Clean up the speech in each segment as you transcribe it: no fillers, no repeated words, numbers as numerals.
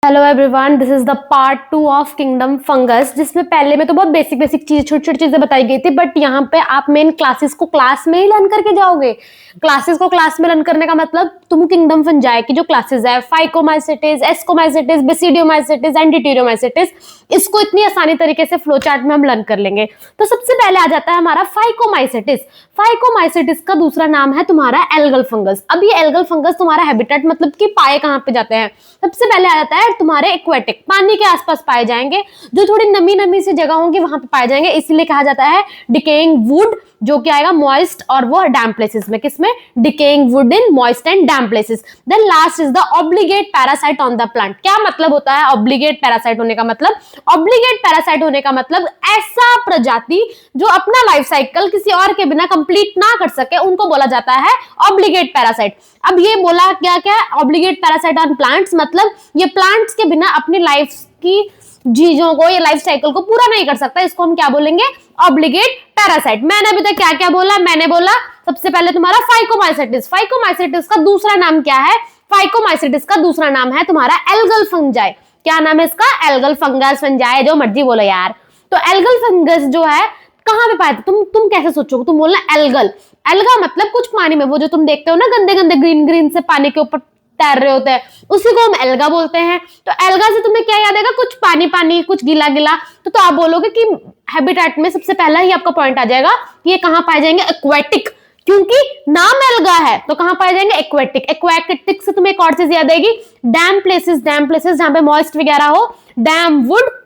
Hello everyone, this is the part 2 of kingdom fungus, जिसमें पहले में तो बहुत बेसिक बेसिक चीज छोटी छोटी चीजें बताई गई थी, बट यहाँ पे आप मेन क्लासेस को क्लास में ही लर्न करके जाओगे। क्लासेस को क्लास में लर्न करने का मतलब तुम किंगडम फंजाई की जो क्लासेस है, फाइकोमाइसिटिस, एस्कोमाइसिटिस, बेसिडियोमाइसिटिस एंड डिटेरियोमाइसिटिस, इसको इतनी आसानी तरीके से फ्लो चार्ट में हम लर्न कर लेंगे। तो सबसे पहले आ जाता है हमारा फाइकोमाइसिटिस। फाइकोमाइसिटिस का दूसरा नाम है तुम्हारा एल्गल फंगस। अब ये एल्गल फंगस तुम्हारा हैबिटेट मतलब कि पाए कहाँ पे जाते हैं? सबसे पहले आ जाता है तुम्हारे एक्वेटिक, पानी के आसपास पाए जाएंगे, जो थोड़ी नमी नमी सी जगह होंगी वहां पे पाए जाएंगे, इसीलिए कहा जाता है डिकेइंग वुड, जो कि आएगा मॉइस्ट और वो डैम्प प्लेसेस में। किसमें? Decaying wood in moist and damp places. Then last is the obligate parasite on the plant. क्या मतलब होता है ऑब्लिगेट पैरासाइट होने का मतलब? ऑब्लिगेट पैरासाइट होने का मतलब ऐसा प्रजाति जो अपना लाइफ साइकिल किसी और के बिना कंप्लीट ना कर सके, उनको बोला जाता है ऑब्लिगेट पैरासाइट। अब ये बोला क्या क्या ऑब्लिगेट पैरासाइट ऑन प्लांट्स, मतलब ये प्लांट्स के बिना अपनी लाइफ की चीजों को, ये लाइफ साइकिल को पूरा नहीं कर सकता, इसको हम क्या बोलेंगे? Obligate parasite. मैंने अभी तक क्या क्या बोला? मैंने बोला सबसे पहले तुम्हारा फाइकोमाइसिटिस। फाइकोमाइसिटिस का दूसरा नाम क्या है? फाइकोमाइसिटिस का दूसरा नाम है तुम्हारा एल्गल फंजाई। क्या नाम है इसका? एल्गल फंगस, फंजाई, जो मर्जी बोलो यार। तो एल्गल फंगस जो है कहां पे पाए? तुम कैसे सोचोगे? तुम बोलना एल्गल। एल्गा मतलब कुछ पानी में, वो जो तुम देखते हो ना गंदे गंदे ग्रीन ग्रीन से पानी के ऊपर तैर रहे होते हैं, उसी को हम एल्गा बोलते हैं। तो एल्गा से तुम्हें क्या याद आएगा? कुछ पानी पानी, कुछ गीला गीला। तो आप बोलोगे कि हैबिटेट में सबसे पहला ही आपका पॉइंट आ जाएगा कि ये कहां पाए जाएंगे? एक्वेटिक, क्योंकि नाम एल्गा है तो कहां पाए जाएंगे? एक्वेटिक। एक्वेटिक से तुम्हें एक और चीज याद आएगी, डैम प्लेसेस। डैम प्लेसेस जहां पे मॉइस्ट वगैरह हो, dam would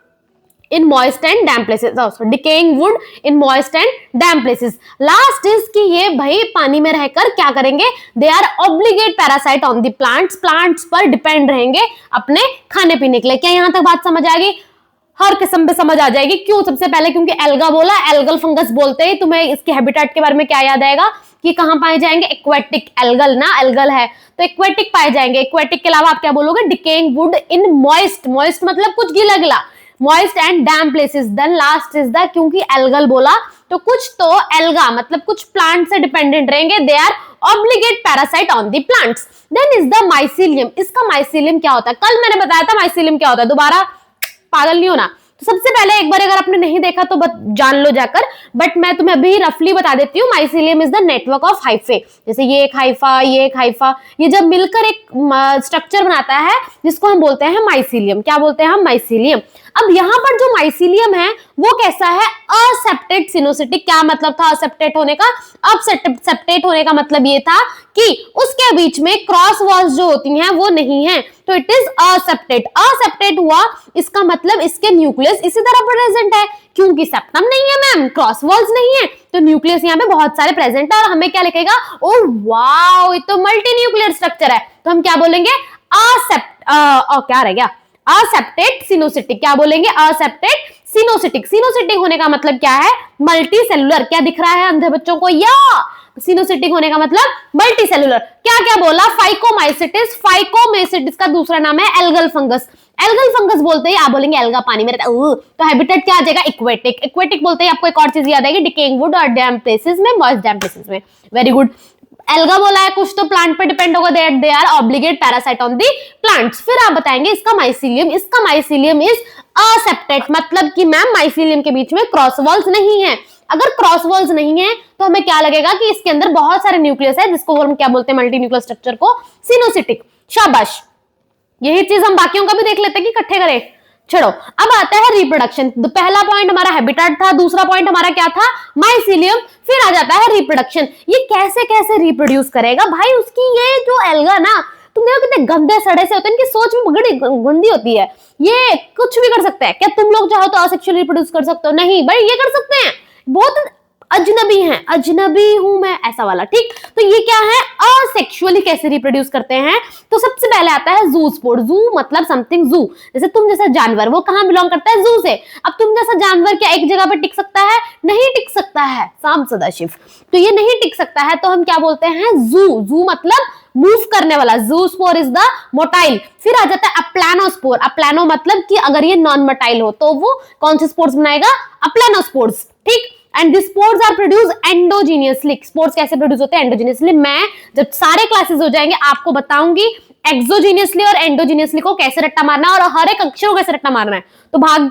in moist and damp places, also decaying wood in moist and damp places. Last is कि ये भाई पानी में रहकर क्या करेंगे? They are obligate parasite on the plants. plants पर डिपेंड रहेंगे अपने खाने पीने के लिए। क्या यहाँ तक बात समझ आ गई? हर किस्म पे समझ आ जाएगी। क्यों? सबसे पहले क्योंकि एल्गा बोला, एल्गल फंगस बोलते ही तुम्हें इसके हैबिटेट के बारे में क्या याद आएगा कि कहां पाए जाएंगे? एक्वेटिक। एल्गल ना, एल्गल है तो एक्वेटिक पाए जाएंगे। एक्वेटिक के अलावा आप क्या बोलोगे? Decaying wood in moist. Moist मतलब कुछ गीला गीला, moist and damp places. Then last is the, क्योंकि एल्गल बोला तो कुछ तो एल्गा मतलब कुछ प्लांट से डिपेंडेंट रहेंगे, they are obligate parasite on the plants. Then is the mycelium. इसका माइसीलियम क्या होता है? कल मैंने बताया था माइसीलियम क्या होता है, दोबारा पागल नहीं होना। तो सबसे पहले एक बार अगर आपने नहीं देखा तो जान लो जाकर, बट मैं तुम्हें अभी रफली बता देती हूँ। Mycelium is the network of hyphae. जैसे ये एक हाइफा, ये एक हाइफा, ये जब मिलकर एक स्ट्रक्चर बनाता है जिसको हम बोलते हैं माइसीलियम। क्या बोलते हैं हम? माइसीलियम। अब यहाँ पर जो माइसीलियम है वो कैसा है? असेप्टेट सिनोसिटिक। क्या मतलब था असेप्टेट होने का? अब सेप्टेट होने का मतलब ये था कि उसके बीच में क्रॉस वॉल्स जो होती हैं वो नहीं है, तो इट इज असेप्टेट। असेप्टेट हुआ इसका मतलब इसके न्यूक्लियस इसी तरह प्रेजेंट है, क्योंकि सेप्टम नहीं है मैम, क्रॉस वॉल्स नहीं है, तो न्यूक्लियस यहाँ पे बहुत सारे प्रेजेंट है। और हमें क्या लिखेगा? ओ वाओ, ये तो मल्टी न्यूक्लियर स्ट्रक्चर है, तो हम क्या बोलेंगे? क्या रह गया? असेप्टेट सिनोसिटिक। क्या बोलेंगे? असेप्टेट सिनोसिटिक। सिनोसिटिक होने का मतलब क्या है? Multi cellular. क्या दिख रहा है अंधे बच्चों को? या सिनोसिटिक होने का मतलब मल्टी सेलुलर। क्या क्या बोला? फाइकोमाइसिटिस। फाइकोमाइसिटिस का दूसरा नाम है एल्गल फंगस। एल्गल फंगस बोलते ही आप बोलेंगे एल्गा पानी में रहता है, तो हैबिटेट क्या आ जाएगा? एक्वेटिक। एक्वेटिक बोलते ही आपको एक और चीज याद आएगी, डिकेइंग वुड और डैम्प प्लेसेस में, मॉइस्ट डैम्प प्लेसेस में। Very good. एल्गा बोला है, कुछ तो प्लांट पे डिपेंड होगा, that they are obligate parasite on the plants. फिर आप बताएंगे इसका माइसीलियम। इसका माइसीलियम इज असेप्टेट, मतलब कि मैम माइसीलियम के बीच में क्रॉस वॉल्स नहीं है। अगर क्रॉस वॉल्स नहीं है तो हमें क्या लगेगा कि इसके अंदर बहुत सारे न्यूक्लियस है, जिसको हम क्या बोलते हैं? मल्टी न्यूक्लियर स्ट्रक्चर को सिनोसिटिक। शाबाश, यही चीज हम बाकियों का भी देख लेते हैं कि इकट्ठे करें। छोड़ो, अब आता है रिप्रोडक्शन। तो पहला पॉइंट हमारा हैबिटेट था, दूसरा पॉइंट हमारा क्या था? माइसीलियम। फिर आ जाता है रिप्रोडक्शन। ये कैसे कैसे रिप्रोड्यूस करेगा भाई? उसकी ये जो एल्गा ना, तुम देखो कितने गंदे सड़े से होते हैं, इनकी सोच में बड़ी गंदी होती है। ये कुछ भी कर सकते हैं। क्या तुम लोग चाहो तो असेक्सुअल रिप्रोड्यूस कर सकते हो? नहीं भाई, ये कर सकते हैं। बहुत अजनबी हैं, अजनबी हूं मैं ऐसा वाला। ठीक, तो ये क्या है? असेक्सुअली कैसे रिप्रोड्यूस करते हैं? तो सबसे पहले आता है जू स्पोर। जू मतलब समथिंग जू, जैसे तुम जैसा जानवर, वो कहां बिलोंग करता है? जू से। अब तुम जैसा जानवर क्या एक जगह पे टिक सकता है? नहीं टिक सकता है। साम सदाशिव, तो ये नहीं टिक सकता है, तो हम क्या बोलते हैं? जू। जू मतलब मूव करने वाला। जू स्पोर इज द मोटाइल। फिर आ जाता है अप्लानोस्पोर। अप्लानो मतलब कि अगर ये नॉन मोटाइल हो तो वो कौन से स्पोर्स बनाएगा? अप्लानोस्पोर्स। ठीक, and this spores are produce endogenously. Spores कैसे प्रोड्यूस होते हैं? एंडोजीनियसली। मैं जब सारे क्लासेस हो जाएंगे आपको बताऊंगी एक्सोजीनियसली और एंडोजीनियसली को कैसे रट्टा मारना है और हर एक अक्षर को कैसे रट्टा मारना है। तो भाग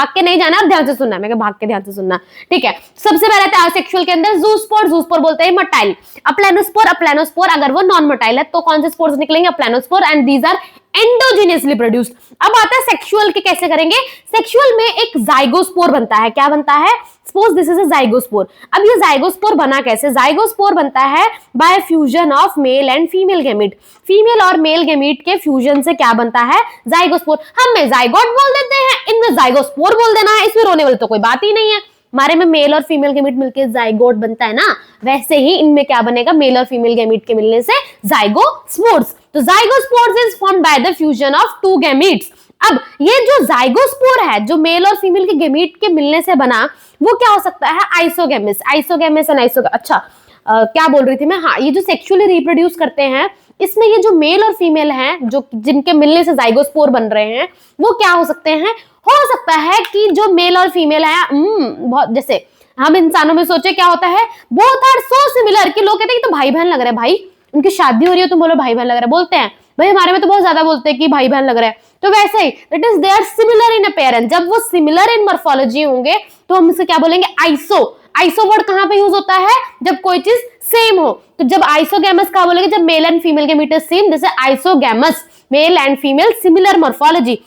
के नहीं जाना और ध्यान से सुनना है। मैं भाग के ध्यान से सुनना, ठीक है। सबसे पहले आता है असेक्सुअल के अंदर ज़ूस्पोर। ज़ूस्पोर बोलते हैं मोटाइल। अप्लानोस्पोर अगर वो नॉन मोटाइल है तो कौन से स्पोर्स निकलेंगे? Aplanospore, and these are endogenously produced. अब आता है सेक्सुअल के, कैसे करेंगे? सेक्सुअल में एक जाइगोस्पोर बनता है। क्या बनता है? Suppose this is a zygospore. अब ये जाइगोस्पोर बना कैसे? जाइगोस्पोर बनता है bye fusion of male and female gamete. Female और मेल गैमीट के फ्यूजन से क्या बनता है? जाइगोस्पोर। हम में जाइगोट बोल देते हैं, इनमें जाइगोस्पोर बोल देना है। इसमें रोने वाली तो कोई बात ही नहीं है। हमारे में मेल और फीमेल गैमीट मिलके जाइगोट बनता है ना, वैसे ही इनमें क्या बनेगा? मेल और फीमेल गैमीट के मिलने से जाइगोस्पोर्स। तो zygospores is formed by the fusion of two gametes. अब ये जो जाइगोस्पोर है, जो मेल और फीमेल के गैमीट के मिलने से बना, वो क्या हो सकता है? आइसोगैमिस। आइसोगैमिस एंड अच्छा क्या बोल रही थी मैं? हाँ, ये जो सेक्सुअली रिप्रोड्यूस करते हैं, इसमें ये जो मेल और फीमेल हैं, जो जिनके मिलने से जाइगोस्पोर बन रहे हैं, वो क्या हो सकते हैं? हो सकता है कि जो मेल और फीमेल है, बहुत जैसे हम इंसानों में सोचे क्या होता है, बोथ आर सो सिमिलर कि लोग कहते हैं कि तो भाई बहन लग रहा है। भाई उनकी शादी हो रही है तो बोलो भाई बहन लग रहा है, बोलते हैं। भाई हमारे में तो बहुत ज्यादा बोलते हैं कि भाई बहन लग रहा है। तो वैसे ही that is they are similar in appearance. जब वो सिमिलर इन मॉर्फोलॉजी होंगे तो हम इसे क्या बोलेंगे? आइसो। आइसो वर्ड कहां पे यूज होता है? जब कोई चीज सेम हो। तो जब आइसोगैमस क्या बोलेंगे? जब मेल एंड फीमेल के मीटर सेम, जैसे isogamous, male and female similar morphology.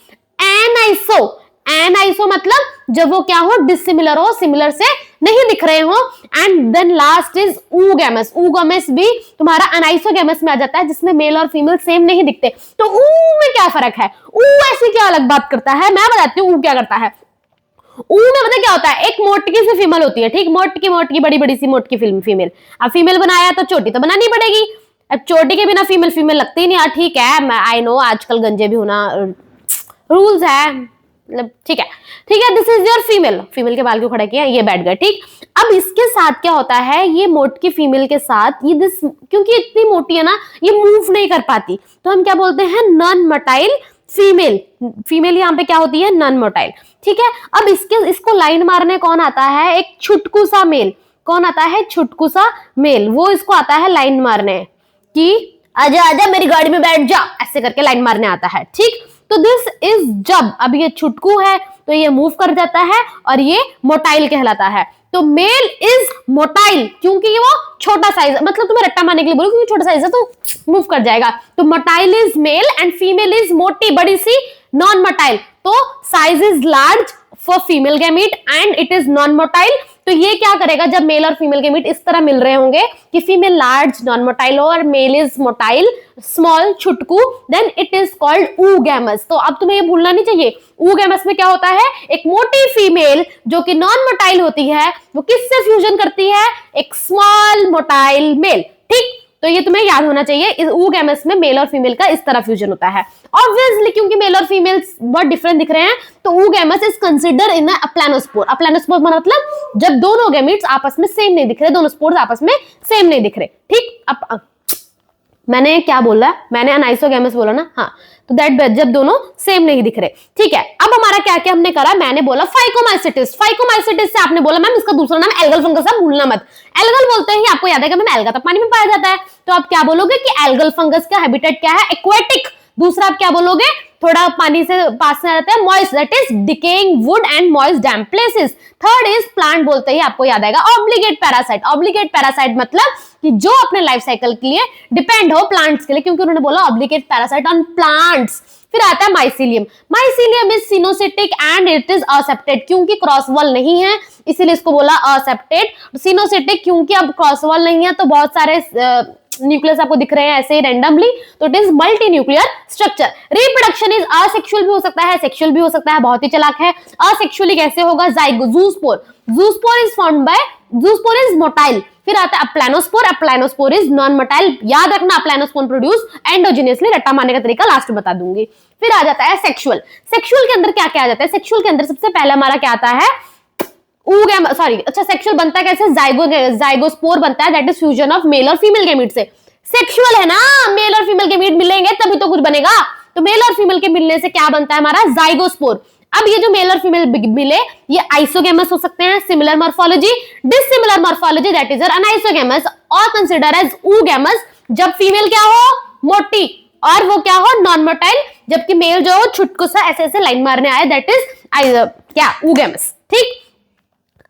Aniso मतलब जब वो क्या हो? डिसिमिलर हो, सिमिलर से नहीं दिख रहे हो। And then last is oogamous. Oogamous भी तुम्हारा अनाइसोगैमस में आ जाता है, जिसमें मेल और फीमेल सेम नहीं दिखते। तो ऊ में क्या फर्क है? ऊ ऐसी क्या अलग बात करता है? मैं बताती हूँ ऊ क्या करता है। ऊ में पता क्या होता है? एक मोटकी सी फीमेल होती है, ठीक? मोटकी बड़ी बड़ी सी मोटकी फीमेल। अब फीमेल बनाया तो चोटी तो बनानी पड़ेगी। अब चोटी के बिना फीमेल लगती ही नहीं। ठीक है, आई नो आजकल गंजे भी होना रूल्स है, मतलब ठीक है। दिस इज योर फीमेल के बाल क्यों खड़े किया? ये बैठ गए, ठीक। अब इसके साथ क्या होता है? ये मोटकी फीमेल के साथ ये दिस, क्योंकि इतनी मोटी है ना, ये मूव नहीं कर पाती, तो हम क्या बोलते हैं? नॉन मोटाइल फीमेल यहाँ पे क्या होती है? नॉन मोटाइल, ठीक है। अब इसको लाइन मारने कौन आता है? एक छुटकू सा मेल। कौन आता है? छुटकू सा मेल। वो इसको आता है लाइन मारने कि आजा आजा मेरी गाड़ी में बैठ जा, ऐसे करके लाइन मारने आता है, ठीक। तो दिस इज जब, अब ये छुटकू है तो ये मूव कर जाता है और ये मोटाइल कहलाता है। तो मेल इज मोटाइल क्योंकि वो छोटा साइज, मतलब तुम्हें रट्टा मारने के लिए बोलो क्योंकि छोटा साइज है तो मूव कर जाएगा। तो motile is male and female is मोटी बड़ी सी नॉन मोटाइल। तो size is large for female gamete and it is non motile. तो ये क्या करेगा? जब मेल और फीमेल गैमीट इस तरह मिल रहे होंगे कि फीमेल लार्ज नॉन मोटाइल हो और मेल इज मोटाइल स्मॉल छुटकू, then it is called oogamous. तो अब तुम्हें ये भूलना नहीं चाहिए, ऊगैमस में क्या होता है? एक मोटी फीमेल जो कि नॉन मोटाइल होती है, वो किससे फ्यूजन करती है? एक स्मॉल मोटाइल मेल, ठीक। तो ये तुम्हें याद होना चाहिए, इस ऊगैमस में मेल और फीमेल का इस तरह फ्यूजन होता है। ऑब्वियसली क्योंकि मेल और फीमेल बहुत डिफरेंट दिख रहे हैं, तो ऊगैमस इज कंसिडर इन अप्लानोस्पोर। अप्लानोस्पोर मतलब जब दोनों गैमीट्स आपस में सेम नहीं दिख रहे, दोनों स्पोर्स आपस में सेम नहीं दिख रहे, ठीक। अब मैंने क्या बोला? मैंने अनाइसोगैमस बोला ना, हाँ। तो दैट जब दोनों सेम नहीं दिख रहे, ठीक है। अब हमारा क्या क्या हमने करा? मैंने बोला फाइकोमाइसिटिस। फाइकोमाइसिटिस से आपने बोला मैम इसका दूसरा नाम एल्गल फंगस है, भूलना मत। एल्गल बोलते ही आपको याद है कि मैम एल्गा तो पानी में पाया जाता है, तो आप क्या बोलोगे कि एल्गल फंगस का हैबिटेट क्या है? एक्वेटिक। दूसरा आप क्या बोलोगे? थोड़ा पानी से पास में रहता है, moist, that is decaying wood and moist damp places. Third is plant, बोलते ही आपको याद आएगा ऑब्लिगेट पैरासाइट। ऑब्लिगेट पैरासाइट मतलब कि जो अपने लाइफ साइकिल के लिए डिपेंड हो प्लांट्स के लिए, क्योंकि उन्होंने बोला ऑब्लिगेट पैरासाइट ऑन प्लांट्स। फिर आता है mycelium. Mycelium is coenocytic and it is aseptate, क्योंकि क्रॉस वॉल नहीं है इसीलिए इसको बोला असेप्टेड। सिनोसिटिक क्योंकि अब क्रॉस वॉल नहीं है तो बहुत सारे न्यूक्लियस आपको दिख रहे हैं ऐसे ही रैंडमली, तो it is multi nuclear structure. Reproduction is asexual भी हो सकता है, सेक्सुअल भी हो सकता है, बहुत ही चालाक है। असेक्सुअली कैसे होगा? Zoospore. Zoospore is formed by, zoospore is motile. फिर आता है aplanospore. Aplanospore is non motile. याद रखना अप्लानोस्पोर प्रोड्यूस एंडोजीनियसली। रट्टा मारने का तरीका लास्ट में बता दूंगी। फिर आ जाता है सेक्सुअल। सेक्सुअल के अंदर क्या क्या आ जाता है? सेक्सुअल के अंदर सबसे पहला हमारा क्या आता है? सेक्सुअल बनता है कैसे? जाइगोस्पोर बनता है, that is fusion of male और फीमेल गैमीट से। सेक्सुअल है ना, मेल और फीमेल गैमीट मिलेंगे तभी तो कुछ बनेगा। तो मेल और फीमेल के मिलने से क्या बनता है हमारा? जाइगोस्पोर। अब ये जो मेल और फीमेल मिले ये आइसोगेमस हो सकते हैं, similar morphology, dissimilar morphology that is anisogamous, और कंसीडर एज ऊगेमस जब फीमेल क्या हो मोटी और वो क्या हो नॉन मोटाइल, जबकि मेल जो हो छुटकू सा ऐसे ऐसे लाइन मारने आए दैट इज क्या ऊगेमस। ठीक,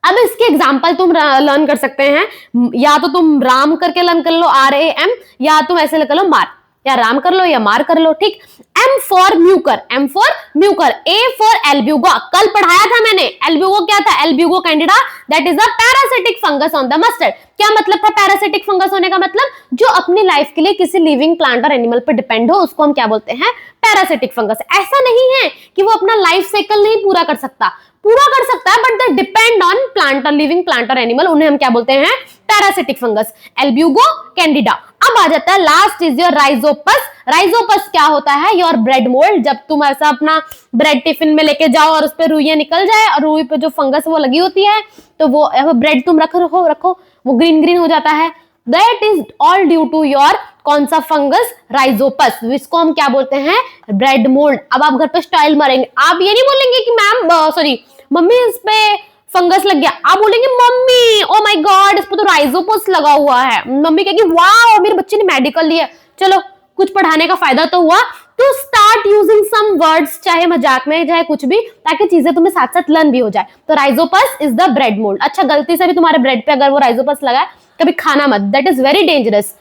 अब इसके एग्जाम्पल तुम लर्न कर सकते हैं, या तो तुम राम करके लर्न कर लो RAM, या तुम ऐसे कर लो मार, या राम कर लो या मार कर लो। ठीक, M for Mucor, M for mucor, A for Albugo, कल पढ़ाया था मैंने एल्ब्यूगो क्या था, Albugo candida that is a parasitic fungus on the mustard. क्या मतलब था पैरासिटिक फंगस होने का, मतलब जो अपनी लाइफ के लिए किसी लिविंग प्लांट और एनिमल पर डिपेंड हो उसको हम क्या बोलते हैं पैरासिटिक फंगस। ऐसा नहीं है कि वो अपना लाइफ साइकिल नहीं पूरा कर सकता, पूरा कर सकता है but the depend on plant और लिविंग प्लांट और एनिमल, उन्हें हम क्या बोलते हैं पैरासिटिक फंगस, एल्ब्यूगो कैंडिडा। अब आ जाता है last is your Rhizopus. Rhizopus क्या होता है, योर ब्रेड मोल्ड, जब तुम ऐसा अपना ब्रेड टिफिन में लेके जाओ और उस पे रुइयां निकल जाए और रुई पे जो फंगस वो लगी होती है तो वो ब्रेड तुम रखो वो ग्रीन ग्रीन हो जाता है, that is all due to your कौन सा फंगस, राइजोपस, जिसको हम क्या बोलते हैं ब्रेड मोल्ड। अब आप घर पे स्टाइल मारेंगे, आप ये नहीं बोलेंगे कि मैम सॉरी मम्मी इस पे फंगस लग गया, आप बोलेंगे मम्मी ओ माय गॉड इस पे तो राइजोपस लगा हुआ है, मम्मी कहेगी वाओ मेरे बच्चे ने मेडिकल लिया, चलो कुछ पढ़ाने का फायदा तो हुआ। तो स्टार्ट यूजिंग सम वर्ड्स, चाहे मजाक में चाहे कुछ भी, ताकि चीजें तुम्हें साथ साथ लर्न भी हो जाए। तो Rhizopus is the bread mould. अच्छा, गलती से भी तुम्हारे ब्रेड पे अगर वो राइजोपस लगा है कभी खाना मत, that is very dangerous,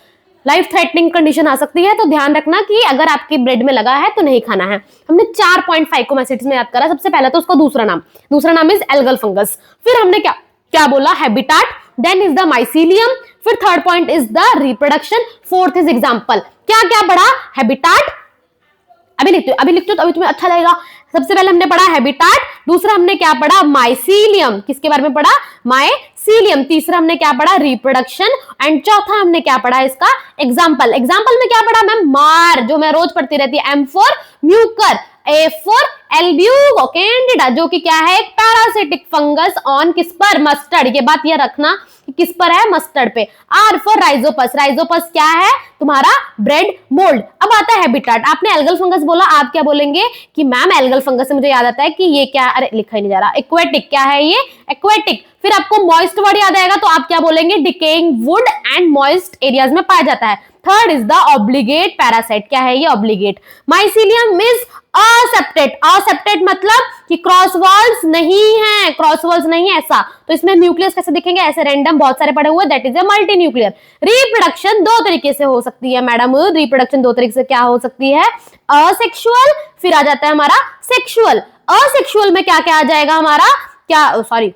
life threatening condition आ सकती है, तो ध्यान रखना कि अगर आपकी ब्रेड में लगा है तो नहीं खाना है। हमने 4 पॉइंट फाइकोमैसिड्स में याद करा, सबसे पहला तो उसका दूसरा नाम इज एल्गल फंगस, फिर हमने क्या बोला habitat, then is the mycelium, फिर third point is the reproduction, fourth is example. क्या पढ़ा, हैबिटाट, अभी लिखते हो तो अभी तुम्हें अच्छा लगेगा। सबसे पहले हमने पढ़ा हैबिटाट, दूसरा हमने क्या पढ़ा माइसीलियम, किसके बारे में पढ़ा माइसीलियम, तीसरा हमने क्या पढ़ा रिप्रोडक्शन, एंड चौथा हमने क्या पढ़ा इसका एग्जाम्पल। एग्जाम्पल में क्या पढ़ा मैम मार, जो मैं रोज पढ़ती रहती है, M for mucor, A for Albugo Candida, जो कि क्या है एक पैरासिटिक फंगस ऑन किस पर मस्टर्ड, ये बात ये रखना किस पर है मस्टर्ड पे। R फॉर राइजोपस, राइजोपस क्या है तुम्हारा ब्रेड मोल्ड। अब आता है हैबिटाट, आपने एल्गल फंगस बोला, आप क्या बोलेंगे कि मैम एल्गल फंगस से मुझे याद आता है कि ये क्या, अरे लिखा ही नहीं जा रहा, एक्वेटिक, क्या है ये एक्वेटिक। फिर आपको मॉइस्ट वर्ड याद आएगा तो आप क्या बोलेंगे decaying wood and moist areas में पाया जाता है। Third is the obligate parasite, क्या है ये obligate. Mycelium is accepted, accepted मतलब कि क्रॉस वॉल्स नहीं है, क्रॉस वॉल्स नहीं है ऐसा, तो इसमें न्यूक्लियस कैसे दिखेंगे ऐसे रैंडम बहुत सारे पड़े हुए, that is a multi nuclear. Reproduction दो तरीके से हो सकती है मैडम, रिप्रोडक्शन दो तरीके से क्या हो सकती है, असेक्सुअल, फिर आ जाता है हमारा सेक्सुअल। असेक्सुअल में क्या क्या आ जाएगा हमारा, क्या सॉरी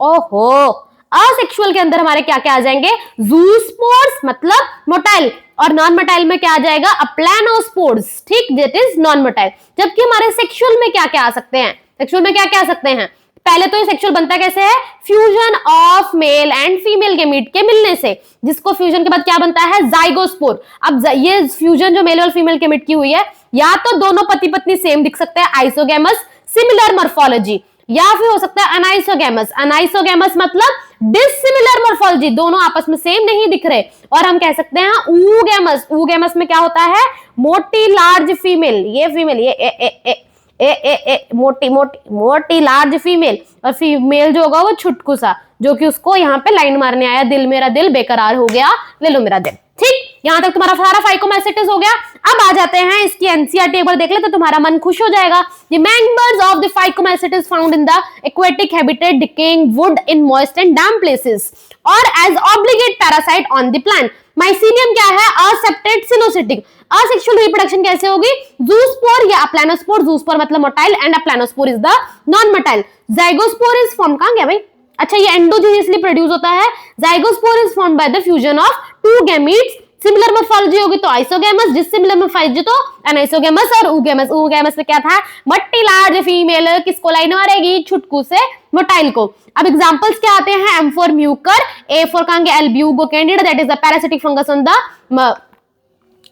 ओहो, असेक्सुअल के अंदर हमारे क्या क्या आ जाएंगे, जूस्पोर्स मतलब मोटाइल, और नॉन मोटाइल में क्या आ जाएगा अप्लानोस्पोर्स, ठीक, दैट इज नॉन मोटाइल। जबकि हमारे सेक्सुअल में क्या क्या आ सकते हैं, सेक्सुअल में क्या क्या आ सकते हैं, पहले तो ये सेक्सुअल बनता कैसे है, fusion of male and female gamete के मिलने से, जिसको फ्यूजन के बाद क्या बनता है जाइगोस्पोर। अब ये फ्यूजन जो मेल और फीमेल गैमीट की हुई है, या तो दोनों पति पत्नी सेम दिख सकते हैं आइसोगैमस सिमिलर मॉर्फोलॉजी, या फिर हो सकता है अनाइसोगैमस, अनाइसोगैमस मतलब डिसिमिलर मॉर्फोलॉजी, दोनों आपस में सेम नहीं दिख रहे। और हम कह सकते हैं ऊगैमस, ऊगैमस में क्या होता है मोटी लार्ज फीमेल, ये फीमेल ये मोटी लार्ज फीमेल, और फीमेल जो होगा वो छुटकू सा, जो कि उसको यहाँ पे लाइन मारने आया, दिल मेरा दिल बेकरार हो गया ले लो मेरा दिल। ठीक, यहां तक तुम्हारा सारा फाइकोमैसिटिस हो गया। अब आ जाते हैं इसकी एनसीईआरटी टेबल देख ले तो तुम्हारा मन खुश हो जाएगा। The members of the Phycomycetes found in the aquatic habitat decaying wood in moist and damp places or as obligate parasite on the plant. Mycelium क्या है aseptate सिनोसिटिक, असेक्सुअल रिप्रोडक्शन कैसे होगी जूस्पोर या अप्लानोस्पोर, जूस्पोर मतलब motile and aplanospore is the non motile. Zygospore is form कहां गया भाई, अच्छा ये एंडोजीनियसली प्रोड्यूस होता है। Zygospore is formed by the fusion of two gametes, similar morphology होगी तो आइसोगैमस, डिसिमिलर मॉर्फोलॉजी तो अनाइसोगैमस, और ऊगैमस, ऊगैमस में क्या था मट्टी लार्ज फीमेल, किसको लाइन मारेगी छुटकू से मोटाइल को। अब एग्जांपल्स क्या आते हैं, M for mucor, A for कहांगे albugo candida that is the parasitic fungus on the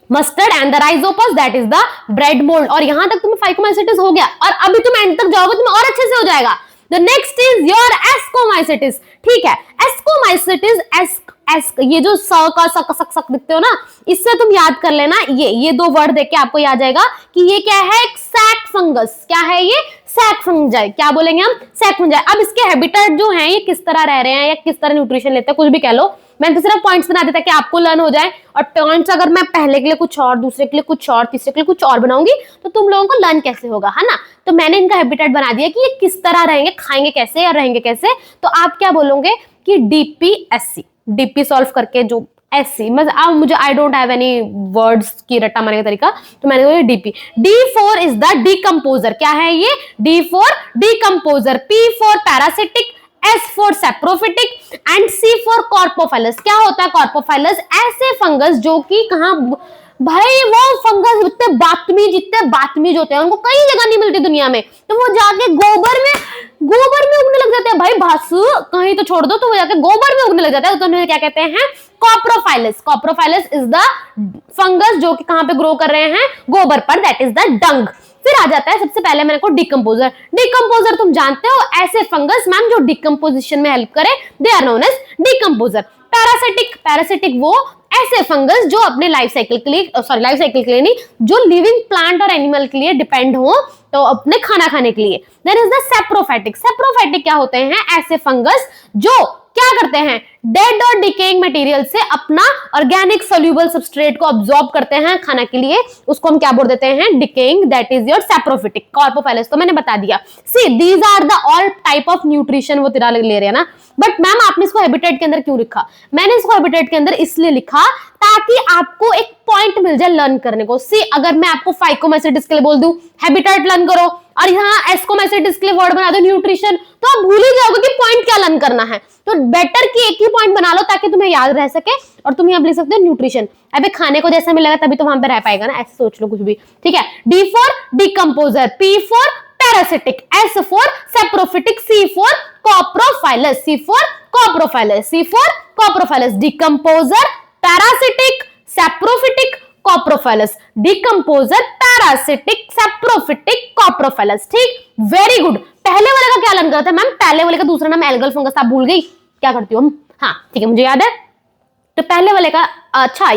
mustard and the rhizopus that is the bread mould. और यहां तक तुम्हें फाइकोमाइसिटिस हो गया, और अभी तुम एंड तक जाओगे तुम्हें और अच्छे से हो जाएगा। The next is your ascomycetes, ठीक है। ascomycetes, ये जो स का सक दिखते हो ना, इससे तुम याद कर लेना, ये दो वर्ड देख के आपको याद जाएगा कि ये क्या है एक सैक फंगस फंगस। क्या है ये? Sac fungi. क्या बोलेंगे हम? Sac fungi. अब इसके हैबिटेट जो हैं ये किस तरह रह रहे हैं या किस तरह न्यूट्रिशन लेते हैं, कुछ भी कह लो, मैंने तो सिर्फ पॉइंट्स बना दिया था कि आपको लर्न हो जाए, और पॉइंट्स अगर मैं पहले के लिए कुछ और, दूसरे के लिए कुछ और, तीसरे के लिए कुछ और बनाऊंगी तो तुम लोगों को लर्न कैसे होगा, है ना। तो मैंने इनका हैबिटेट बना दिया कि ये किस तरह रहेंगे, खाएंगे कैसे या रहेंगे कैसे। तो आप क्या बोलोगे कि डीपीएससी, डीपी सॉल्व करके जो एससी, अब मुझे I don't have any words की रट्टा मारने का तरीका, तो मैंने बोला डीपी। डी4 इज द डीकंपोजर। क्या है ये? डी4 decomposer, P for parasitic, S4 saprophytic and C4 coprophilous. क्या होता है कॉर्पोफाइलस? ऐसे फंगस जो कि कहां भाई, वो फंगस इतने बातमीज होते हैं, उनको कई जगह नहीं मिलती दुनिया में, तो वो जाके गोबर में उगने लग जाते हैं। भाई भासु कहीं तो छोड़ दो, तो वो जाके गोबर में उगने लग जाता है, तो उन्हें क्या कहते हैं? कॉप्रोफाइलस। कॉप्रोफाइलस इज द फंगस जो कि कहां पे ग्रो कर रहे हैं? गोबर पर, दैट इज द डंग। फिर आ जाता है सबसे पहले मैंने को डिकम्पोजर। डिकम्पोजर तुम जानते हो, ऐसे फंगस मैम जो डिकम्पोजिशन में हेल्प करे, they are known as decomposer. Parasitic, parasitic वो ऐसे फंगस जो अपने लाइफ साइकिल के लिए, लाइफ साइकिल के लिए नहीं, जो लिविंग प्लांट और एनिमल के लिए डिपेंड हो, तो अपने खाना खाने के लिए। Then is the saprophytic. Saprophytic क्या होते हैं? ऐसे फंगस जो क्या करते हैं? डेड और डिकेइंग मटेरियल से अपना ऑर्गेनिक सोल्यूबल सबस्ट्रेट को अब्सॉर्ब करते हैं खाना के लिए, उसको हम क्या बोल देते हैं? Decaying, that is your saprophytic. Coprophilous तो मैंने बता दिया। See these are the all type of nutrition वो तेरा ले रहे हैं ना। बट मैम आपने इसको हैबिटेट के अंदर क्यों लिखा? मैंने इसको हैबिटेट के अंदर इसलिए लिखा ताकि आपको एक पॉइंट मिल जाए लर्न करने को। सी अगर मैं आपको फाइकोमैसेटिस के लिए बोल दूं हैबिटेट लर्न करो, और यहाँ एस्कोमैसेटिस के लिए वर्ड बना दो न्यूट्रिशन, तो आप भूल ही जाओगे कि पॉइंट क्या लर्न करना है। तो बेटर कि एक ही पॉइंट बना लो ताकि तुम्हें याद रह सके, और तुम यहाँ लिख सकते हो न्यूट्रिशन। अबे खाने को जैसा मिलेगा तभी तो वहां पे रह पाएगा ना, ऐसे सोच लो कुछ भी, ठीक है। D4 decomposer, P4 parasitic, S4 saprophytic, C4 coprophilous, C4 coprophilous, C4 coprophilous. Decomposer, parasitic, saprophytic, coprophilous. Decomposer, parasitic, saprophytic, coprophilous. ठीक, वेरी गुड। पहले वाले का क्या लर्न करता है मैम? पहले वाले का दूसरा नाम एल्गल फंगस। आप भूल गई? क्या करती हो हम? हाँ ठीक है, मुझे याद है। तो पहले वाले का, अच्छा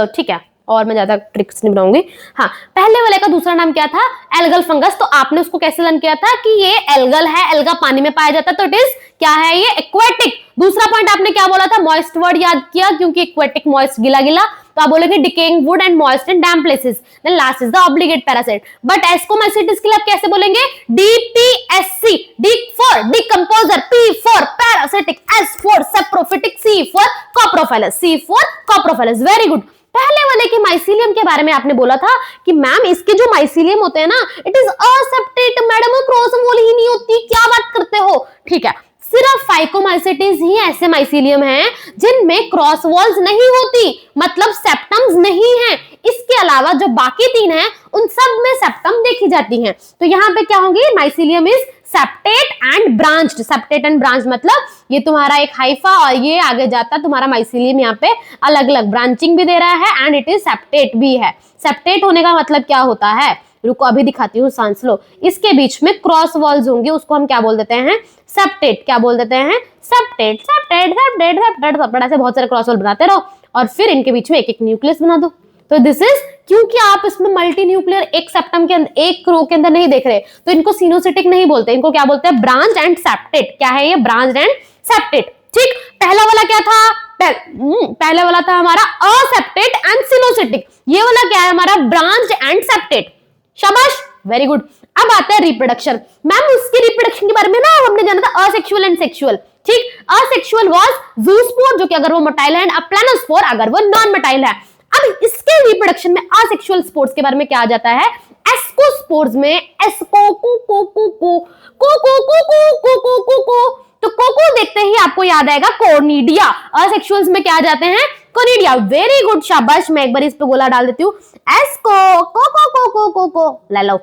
ठीक है, और मैं ज्यादा ट्रिक्स नहीं बनाऊंगी। हाँ, पहले वाले का दूसरा नाम क्या था? Algal fungus. तो आपने उसको कैसे लर्न किया था कि ये एल्गल है, एल्गा पानी में पाया जाता है, तो इट इज क्या है? ये एक्वेटिक। दूसरा पॉइंट आपने क्या बोला था? मॉइस्ट वर्ड याद किया, क्योंकि एक्वेटिक मॉइस्ट गिला गिला, तो आप बोलेंगे decaying wood and moist in damp places. Then last is the obligate parasite. But ascomycetes के लिए आप कैसे बोलेंगे? DPSC, D4 decomposer, P4 parasitic, S4 saprophytic, C4 coprophilous, C4 coprophilous. Very good. पहले वाले के माइसीलियम के बारे में आपने बोला था कि मैम इसके जो माइसीलियम होते हैं ना, it is aseptate madam, cross wall ही नहीं होती, क्या बात करते हो? ठीक है, सिर्फ फाइकोमाइसेटिस ही ऐसे माइसीलियम हैं जिनमें क्रॉस वॉल्स नहीं होती, मतलब सेप्टम्स नहीं है। इसके अलावा जो बाकी तीन हैं उन सब में सेप्टम देखी जाती हैं। तो यहाँ पे क्या होंगी? Mycelium is septate and branched. Septate and branch मतलब ये तुम्हारा एक हाइफा और ये आगे जाता तुम्हारा माइसीलियम यहाँ पे अलग अलग ब्रांचिंग भी दे रहा है एंड इट इज सेप्टेट भी है। सेप्टेट होने का मतलब क्या होता है? रुको अभी दिखाती हूँ, सांस लो। इसके बीच में क्रॉस वॉल्स होंगे, उसको हम क्या बोल देते हैं? सेप्टेट। क्या बोल देते हैं? Septate, septate, septate, septate, septate. ऐसे बहुत सारे क्रॉस वॉल बनाते रहो और फिर इनके बीच में एक एक न्यूक्लियस बना दो। तो दिस इज, क्योंकि आप इसमें मल्टी न्यूक्लियर एक सेप्टम के अंदर, एक रो के अंदर नहीं देख रहे, तो इनको सिनोसिटिक नहीं बोलते, इनको क्या बोलते हैं? Branch and septate. क्या है ये? Branch and septate. ठीक, पहला वाला क्या था? पहला वाला था हमारा असेप्टेट एंड सिनोसिटिक। ये वाला क्या है हमारा? Branch and septate. शाबाश, वेरी गुड। अब आता है रिप्रोडक्शन। मैम उसकी रिप्रोडक्शन के बारे में ना हमने जाना था असेक्सुअल एंड सेक्सुअल। ठीक, असेक्सुअल वाज जूस्पोर, जो कि अगर वो मोटाइल है, एंड प्लानोस्पोर अगर वो नॉन मोटाइल है। अब इसके रिप्रोडक्शन में असेक्सुअल स्पोर्स के बारे में क्या आ जाता है? एस्कोस्पोर्स में एस्को को को को को को को को को को को को, तो कोको देखते ही आपको याद आएगा कोनिडिया। असेक्सुअल्स में क्या आ जाते हैं? कोनिडिया। वेरी गुड, शाबाश। मैं एक बार इस पे गोला डाल देती हूँ। एस्को को को को को को को, ले लो।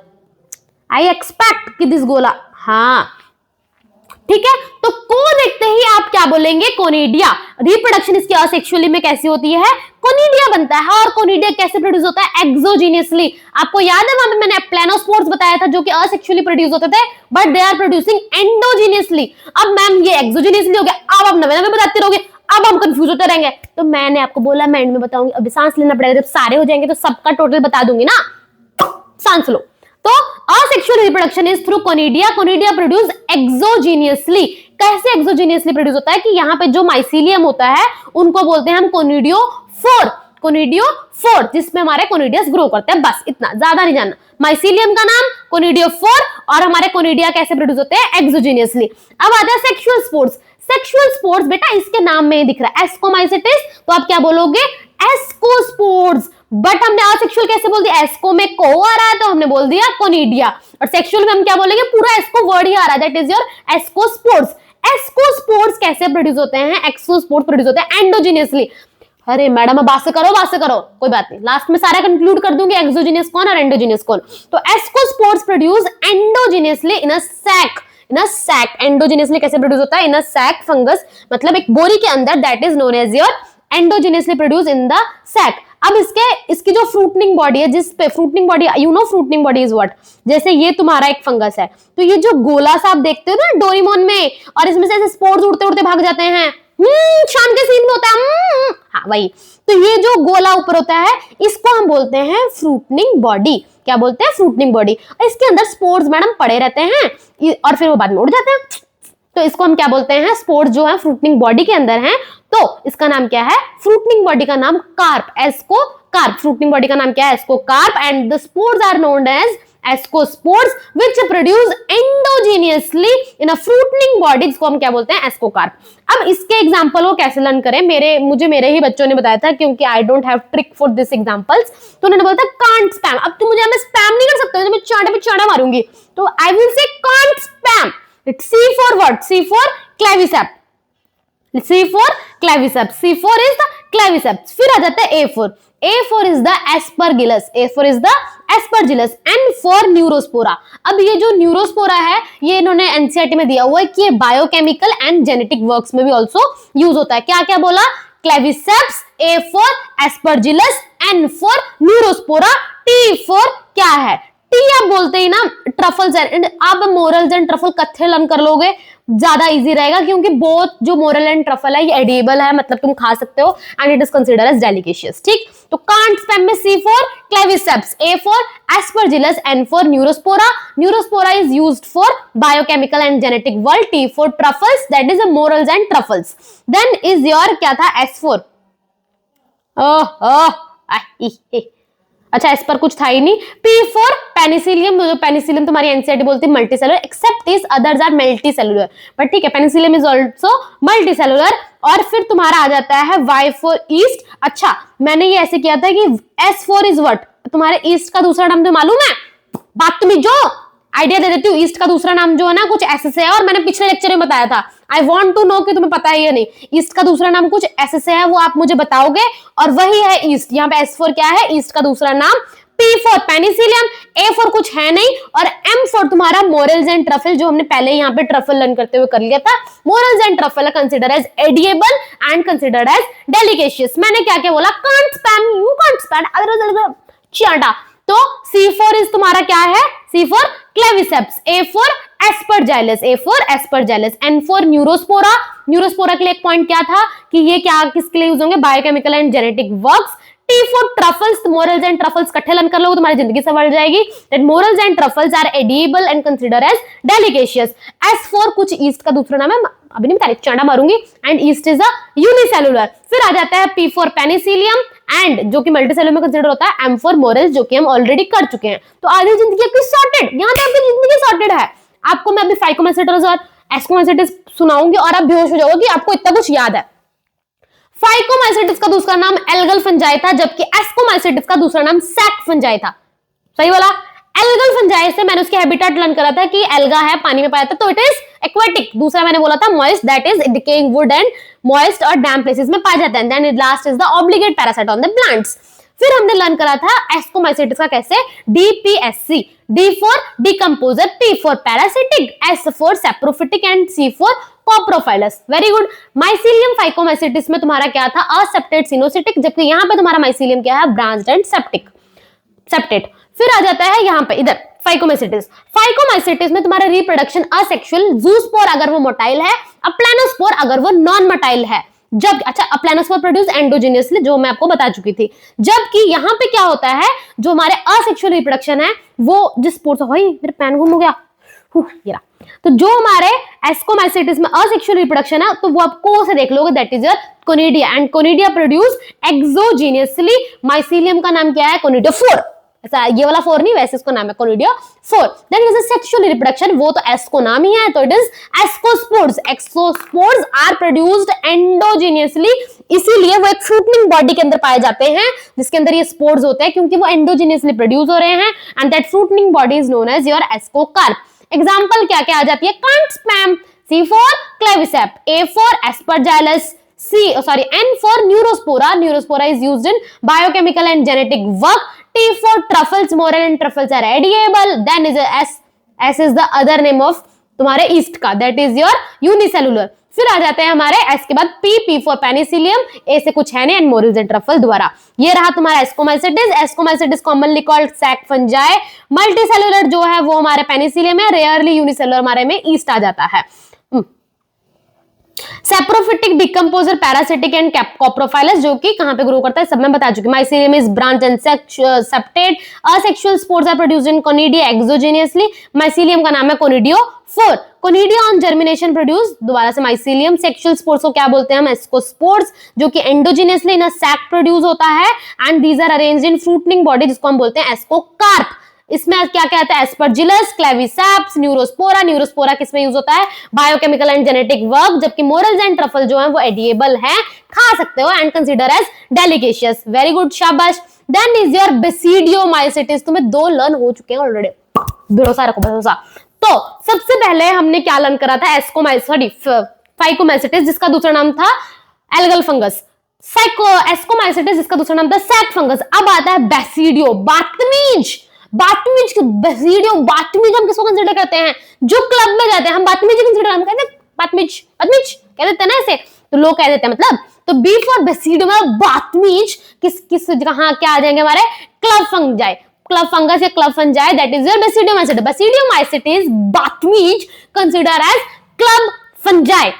आई एक्सपेक्ट कि दिस गोला, हाँ ठीक है। तो को देखते ही आप क्या बोलेंगे? कोनिडिया। रिप्रोडक्शन इसकी असेक्सुअली में कैसी होती है? कोनिडिया बनता है। और कोनिडिया कैसे प्रोड्यूस होता है? एक्सोजीनियसली। आपको याद है वहां पे मैंने प्लानोस्पोर्स बताया था जो कि असेक्सुअली प्रोड्यूस होते थे, but they are producing endogenously. अब मैम ये एक्सोजीनियसली हो गया, अब आप नवे नवे बताते रहोगे, अब हम कंफ्यूज होते रहेंगे। तो मैंने आपको बोला मैं एंड में बताऊंगी, अभी सांस लेना पड़ेगा, जब सारे हो जाएंगे तो सबका टोटल बता दूंगी ना। सांस लो। तो asexual reproduction is through conidia, conidia produce एक्सोजीनियसली। कैसे एक्सोजीनियसली प्रोड्यूस होता है कि यहाँ पे जो माइसीलियम होता है उनको बोलते हैं हम कोनिडियोफोर, कोनिडियोफोर, जिसमें हमारे कोनिडियस ग्रो करते हैं। बस इतना, ज्यादा नहीं जानना। माइसीलियम का नाम कोनिडियोफोर और हमारे कोनिडिया कैसे प्रोड्यूस होते हैं? एक्सोजीनियसली। अब आता है सेक्सुअल स्पोर्स। सेक्सुअल स्पोर्स बेटा इसके नाम में ही दिख रहा है एस्कोमाइसिटिस, तो आप क्या बोलोगे? एस्कोस्पोर्स। बट हमने असेक्सुअल कैसे बोल दिया? एस्को में को आ रहा है तो हमने बोल दिया कोनिडिया, और सेक्सुअल में हम क्या बोलेंगे? पूरा एस्को वर्ड ही आ रहा है, that is your ascospores. Ascospores कैसे प्रोड्यूस होते हैं? एक्सोस्पोर्स प्रोड्यूस होते हैं एंडोजीनियसली। अरे मैडम अब बात से करो, कोई बात नहीं, लास्ट में सारा कंक्लूड कर दूंगी, एक्सोजीनियस कौन और एंडोजीनियस कौन। तो ascospores produce endogenously in a sac, endogenously कैसे प्रोड्यूस होता है? इन अ सैक फंगस, मतलब एक बोरी के अंदर, that is known as your endogenously produce in the sac. अब इसकी जो फ्रूटनिंग बॉडी है, जिस पे fruiting body, you know fruiting body is what, जैसे ये तुम्हारा एक फंगस है, तो ये जो गोला सा आप देखते हो ना डोरेमोन में, और इसमें से ऐसे स्पोर्स उड़ते उड़ते भाग जाते हैं, शाम के सीन में होता है, हाँ वही। तो ये जो गोला ऊपर होता है इसको हम बोलते हैं फ्रूटनिंग बॉडी। क्या बोलते हैं? Fruiting body. इसके अंदर स्पोर्स मैडम पड़े रहते हैं और फिर वो बाद में उड़ जाते हैं, तो इसको हम क्या बोलते हैं? स्पोर्स जो है फ्रूटनिंग बॉडी के अंदर हैं, तो इसका नाम क्या है? फ्रूटनिंग बॉडी का नाम carp, ascocarp. Fruiting body का नाम क्या है? Ascocarp, and the spores are known as ascospores which produce endogenously in a fruiting body, जिसको हम क्या बोलते हैं? एस्कोकार्प। अब इसके एग्जांपल को कैसे लर्न करें? मुझे मेरे ही बच्चों ने बताया था, क्योंकि आई don't have trick for this examples, तो उन्होंने बोला था कांट स्पैम। अब तुम मुझे स्पैम नहीं कर सकते, तो मैं चांटे पे चांटा मारूंगी, तो आई विल से कांट स्पैम। C for what? C for claviceps. C for claviceps. C4 is the claviceps. फिर आ जाता है A4. A4 is the aspergillus. A4 is the aspergillus. N for neurospora. अब ये जो न्यूरोस्पोरा है ये इन्होंने एनसीईआरटी में दिया हुआ है कि ये बायोकेमिकल एंड जेनेटिक वर्क्स में भी ऑल्सो यूज होता है। क्या क्या बोला? Claviceps, A for aspergillus, N for neurospora, T for क्या है? टी आप बोलते ही ना ट्रफल्स एंड, आप मोरल्स एंड ट्रफल कत्थे लर्न कर लोगे, ज्यादा इजी रहेगा, क्योंकि बोथ जो मोरल एंड ट्रफल है ये एडिबल है, मतलब तुम खा सकते हो, and it is considered as delicacious. ठीक, तो कांट स्पैम में C for claviceps, A for aspergillus, N for neurospora. Neurospora is used for biochemical and genetic world. T for truffles, that is a morels and truffles. Then is your क्या था? S4. अच्छा, इस पर कुछ था ही नहीं। P for penicillium, penicillium तुम्हारी NCERT बोलती है multicellular, except this others are multicellular, but ठीक है, पेनिसिलियम इज आल्सो मल्टीसेलुलर। और फिर तुम्हारा आ जाता है Y for ईस्ट। अच्छा, मैंने ये ऐसे किया था कि S4 इज व्हाट, तुम्हारे ईस्ट का दूसरा नाम तो मालूम है? बात तुम्हें जो आइडिया दे देती हूँ, ईस्ट का दूसरा नाम जो है ना कुछ ऐसे से है, और मैंने पिछले लेक्चर में बताया था। आई वांट टू नो कि तुम्हें पता है या नहीं। ईस्ट का दूसरा नाम कुछ ऐसे से है, वो आप मुझे बताओगे, और वही है ईस्ट। यहाँ पे S4 क्या है? ईस्ट का दूसरा नाम। P for Penicillium, A for कुछ है नहीं, और M for तुम्हारा मोरल्स एंड ट्रफल, जो हमने पहले यहाँ पे ट्रफल लर्न करते हुए कर लिया था। Morels and truffle consider as edible and considered as delicacious. मैंने क्या क्या बोला? Can't spam, you can't spam, चाटा। तो C4 इज तुम्हारा क्या है? C for claviceps, A for aspergillus, A for aspergillus, N for neurospora. Neurospora के लिए एक पॉइंट क्या था कि ये क्या किसके लिए यूज होंगे? Biochemical and genetic works. T for truffles, morels and truffles इकट्ठे लर्न कर लोगे, तुम्हारी जिंदगी संभल जाएगी। That morels and truffles are edible and considered as delicacious. S for कुछ ईस्ट का दूसरा नाम है, अभी नहीं बता, चांटा मारूंगी, and yeast is a unicellular. फिर आ जाता है P for पेनिसिलियम, एंड जो कि मल्टीसेलुलर में कंसीडर होता है, M for मोरल्स, जो कि हम ऑलरेडी कर चुके हैं। तो आधी जिंदगी आपकी सॉर्टेड, यहाँ तक आपकी जिंदगी सॉर्टेड है। आपको मैं अभी फाइकोमाइसिटिस और एस्कोमाइसिटिस सुनाऊंगी और आप बेहोश हो जाओगे कि आपको इतना कुछ याद है। फाइकोमाइसिटिस का दूसरा नाम एल्गल फंजाई था, जबकि एस्कोमाइसिटिस का दूसरा नाम सैक फंजाई था। सही वाला। एल्गल फंजाई से मैंने उसके हैबिटेट लर्न करा था कि एल्गा है, पानी में पाया था, तो इट इज एक्वेटिक। दूसरा मैंने बोला था moist, that is decaying wood and moist और डैम्प प्लेसेस में पाया जाता है। Then last is the obligate parasite on the plants. फिर हमने लर्न करा था एस्कोमाइसिटिस का कैसे? DPSC, D for decomposer, P for parasitic, S for saprophytic and C for coprophilous। Very good. Mycelium phycomycetes में तुम्हारा क्या था? असेप्टेड सिनोसिटिक, जबकि यहाँ पे तुम्हारा माइसीलियम क्या है? Branched and septate. फिर आ जाता है यहाँ पे इधर फाइकोमाइसिटिस। फाइकोमाइसिटिस में तुम्हारा रिप्रोडक्शन असेक्सुअल, जूस्पोर अगर वो मोटाइल है, प्लेनोस्पोर अगर वो नॉन मोटाइल है। जब अच्छा अप्लानोस्पोर प्रोड्यूस एंडोजेनियसली, जो मैं आपको बता चुकी थी। जबकि यहाँ पे क्या होता है, जो हमारे असेक्सुअल रिप्रोडक्शन है वो जिस स्पोर्स, मेरे पेन गुम हो गया, ये रहा। तो जो हमारे एस्कोमाइसिटिस में असेक्सुअल रिप्रोडक्शन है तो वो आप को से देख लोगे, that is your conidia, and conidia produce exogenously. Mycelium का नाम क्या है, कोनिडिया 4, ऐसा ये वाला 4 नहीं, वैसे इसको नाम है conidia 4। Then is a sexual reproduction, वो तो एस्को नाम ही है, तो it is ascospores. Exospores are produced endogenously, इसीलिए वो एक फ्रूटनिंग बॉडी के अंदर पाए जाते हैं जिसके अंदर ये स्पोर्स होते हैं, क्योंकि वो एंडोजेनियसली प्रोड्यूस हो रहे हैं, and that fruiting body is known as your ascocarp. Example क्या क्या आ जाती है, कांट स्पैम, C for claviceps, A for aspergillus, N for neurospora. Neurospora is used in biochemical and genetic work. T for truffles, morel and truffles are edible. Then is S is the other name of तुम्हारे east का, that is your unicellular. फिर आ जाते हैं हमारे S के बाद P for Penicillium, ए से कुछ है नहीं, एंड मोरल्स एंड ट्रफल द्वारा। ये रहा तुम्हारा ascomycetes. Ascomycetes commonly called sac fungi. Multicellular जो है वो हमारे पेनिसिलियम है, रेयरली यूनिसेलुलर हमारे में ईस्ट आ जाता है। सैप्रोफिटिक डिकम्पोजर पैरासिटिक एंड कॉप्रोफाइलस, जो कि कहां पे ग्रो करता है सब मैं बता चुकी। Mycelium is branch and septate. Asexual spores are produced in conidia exogenously. Mycelium का नाम है conidio 4। Conidia on germination produce, दोबारा से माइसीलियम। सेक्सुअल स्पोर्स को क्या बोलते हैं हम, एस्कोस्पोर्स, जो कि एंडोजेनियसली इन अ सैक प्रोड्यूस होता है, and these are arranged in fruiting body, जिसको हम बोलते हैं एस्कोकार्प। इसमें क्या क्या आता है, एस्परजिलस, क्लेविसेप्स, न्यूरोस्पोरा। न्यूरोस्पोरा किसमें यूज होता है, बायोकेमिकल एंड जेनेटिक वर्क। जबकि मोरल्स एंड ट्रफल जो है वो एडिएबल है, खा सकते हो, and consider as delicacious. Very good, शाबाश। Then is your basidiomycetes. तुम्हें 2 लर्न हो चुके हैं ऑलरेडी, भरोसा रखो, भरोसा। तो सबसे पहले हमने क्या लर्न करा था, फाइकोमाइसिटिस, जिसका दूसरा नाम था एल्गल फंगस। एस्कोमाइसिटिस, जिसका दूसरा नाम था सैक फंगस। अब आता है बेसिडियो, बातमीज। बेसिडियो, बातमीज हम किसको कंसीडर करते हैं, जो क्लब में जाते हैं हम बातमीज कंसीडर, हम कहते हैं बातमीज कह देते हैं ना ऐसे, तो लोग कह देते हैं मतलब। तो बी फॉर बेसिडियो में बातमीज, किस कहां क्या आ जाएंगे हमारे, क्लब फंजाई, क्लब फंगस या club fungi, that is your basidiomycetes. Basidiomycetes बातमीज कंसीडर एज क्लब फंजाई।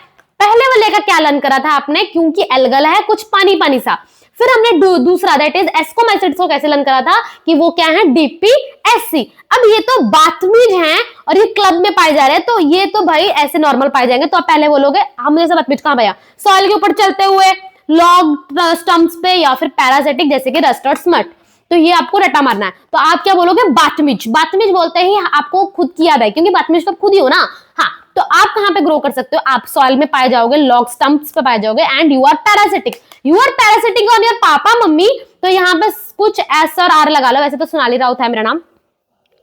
पहले वाले का क्या लर्न करा था आपने, क्योंकि एल्गल है कुछ पानी पानी सा। फिर हमने दूसरा दैट इज एस्कोमाइसिटिस को कैसे लर्न करा था कि वो क्या है, DPSC। अब ये तो बातमीज हैं और ये क्लब में पाए जा रहे हैं, तो ये तो भाई ऐसे नॉर्मल पाए जाएंगे। तो आप पहले बोलोगे हमने से बातमीज कहां पाया, सॉइल के ऊपर चलते हुए, लॉग स्टम्प्स पे, या फिर पैरासिटिक जैसे कि रस्ट और स्मट। तो ये आपको रट्टा मारना है। तो आप क्या बोलोगे, बातमीज। बातमीज बोलते ही आपको खुद की याद है, क्योंकि बातमीज तो खुद ही हो ना। हाँ, तो आप कहां पे ग्रो कर सकते हो, आप सॉइल में पाए जाओगे, लॉग स्टम्प्स पे पाए जाओगे, and you are parasitic. You are parasitic on your papa mummy. तो यहाँ पे कुछ एस और आर लगा लो, वैसे तो सोनाली राउत है मेरा नाम।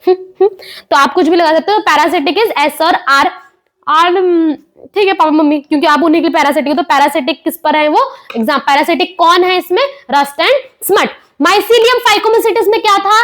तो आप कुछ भी लगा सकते हो। पैरासिटिक इज एस और आर, ठीक है, पापा मम्मी, क्योंकि आप उन्हीं के पैरासिटिक हो। तो पैरासिटिक किस पर है वो, एग्जाम पैरासिटिक कौन है इसमें, rust and smut. Mycelium phycomycetes में क्या था,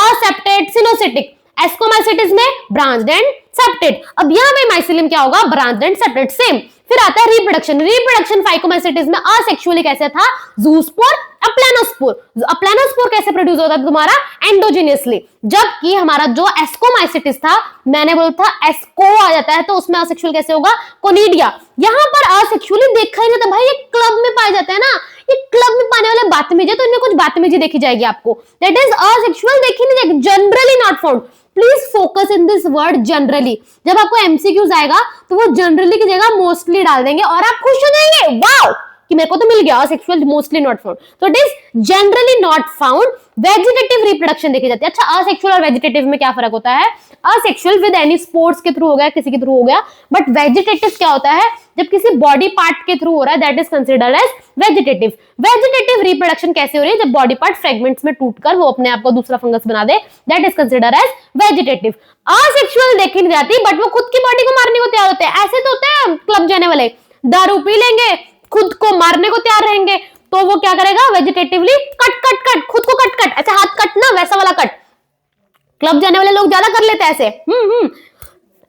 असेप्टेड सिनोसिटिक। एस्कोमाइसिटिस में ब्रांच्ड एंड सेप्टेड। अब यहाँ पे माइसीलियम क्या होगा, ब्रांच्ड एंड सेप्टेड, सेम। फिर आता है रिप्रोडक्शन। रिप्रोडक्शन फाइकोमाइसिटिस में असेक्सुअली कैसे था, जूस्पोर, अप्लानोस्पोर। अप्लानोस्पोर कैसे प्रोड्यूस होता था तुम्हारा, एंडोजेनियसली। जबकि हमारा जो एस्कोमाइसिटिस था, मैंने बोला था एस्को आ जाता है, तो उसमें असेक्सुअल कैसे होगा, कोनिडिया। यहाँ पर असेक्सुअली देखा ही जाता भाई, ये क्लब में पाए जाते हैं ना, ये क्लब में पाने वाले बातमीज है, तो इनमें कुछ बातमीजी देखी जाएगी आपको, दैट इज असेक्सुअल देखी नहीं जाएगी, generally not found. Please focus in this word generally. जब आपको एमसीक्यूज आएगा तो वो जनरली की जगह मोस्टली डाल देंगे और आप खुश हो जाएंगे, वाओ कि मेरे को तो मिल गया, असेक्सुअल मोस्टली नॉट फाउंड। तो it is generally not found. Vegetative reproduction देखी जाती है। अच्छा, असेक्सुअल और वेजिटेटिव में क्या फर्क होता है, असेक्सुअल विद एनी स्पोर्ट्स के थ्रू हो गया, किसी के थ्रू हो गया, बट वेजिटेटिव क्या होता है, जब किसी बॉडी पार्ट के थ्रू हो रहा है, that is considered as vegetative. Vegetative reproduction कैसे हो रही है, जब बॉडी पार्ट फ्रेगमेंट्स में टूटकर वो अपने आप को दूसरा फंगस बना दे, that is considered as vegetative. Asexual देखी नहीं जाती, बट वो खुद की बॉडी को मारने को तैयार होते हैं। ऐसे तो होते हैं क्लब जाने वाले, दारू पी लेंगे, खुद को मारने को तैयार रहेंगे, तो वो क्या करेगा, वेजिटेटिवली कट कट कट, खुद को कट कट, ऐसे हाथ कट ना, वैसा वाला कट। क्लब जाने वाले लोग ज्यादा कर लेते हैं ऐसे।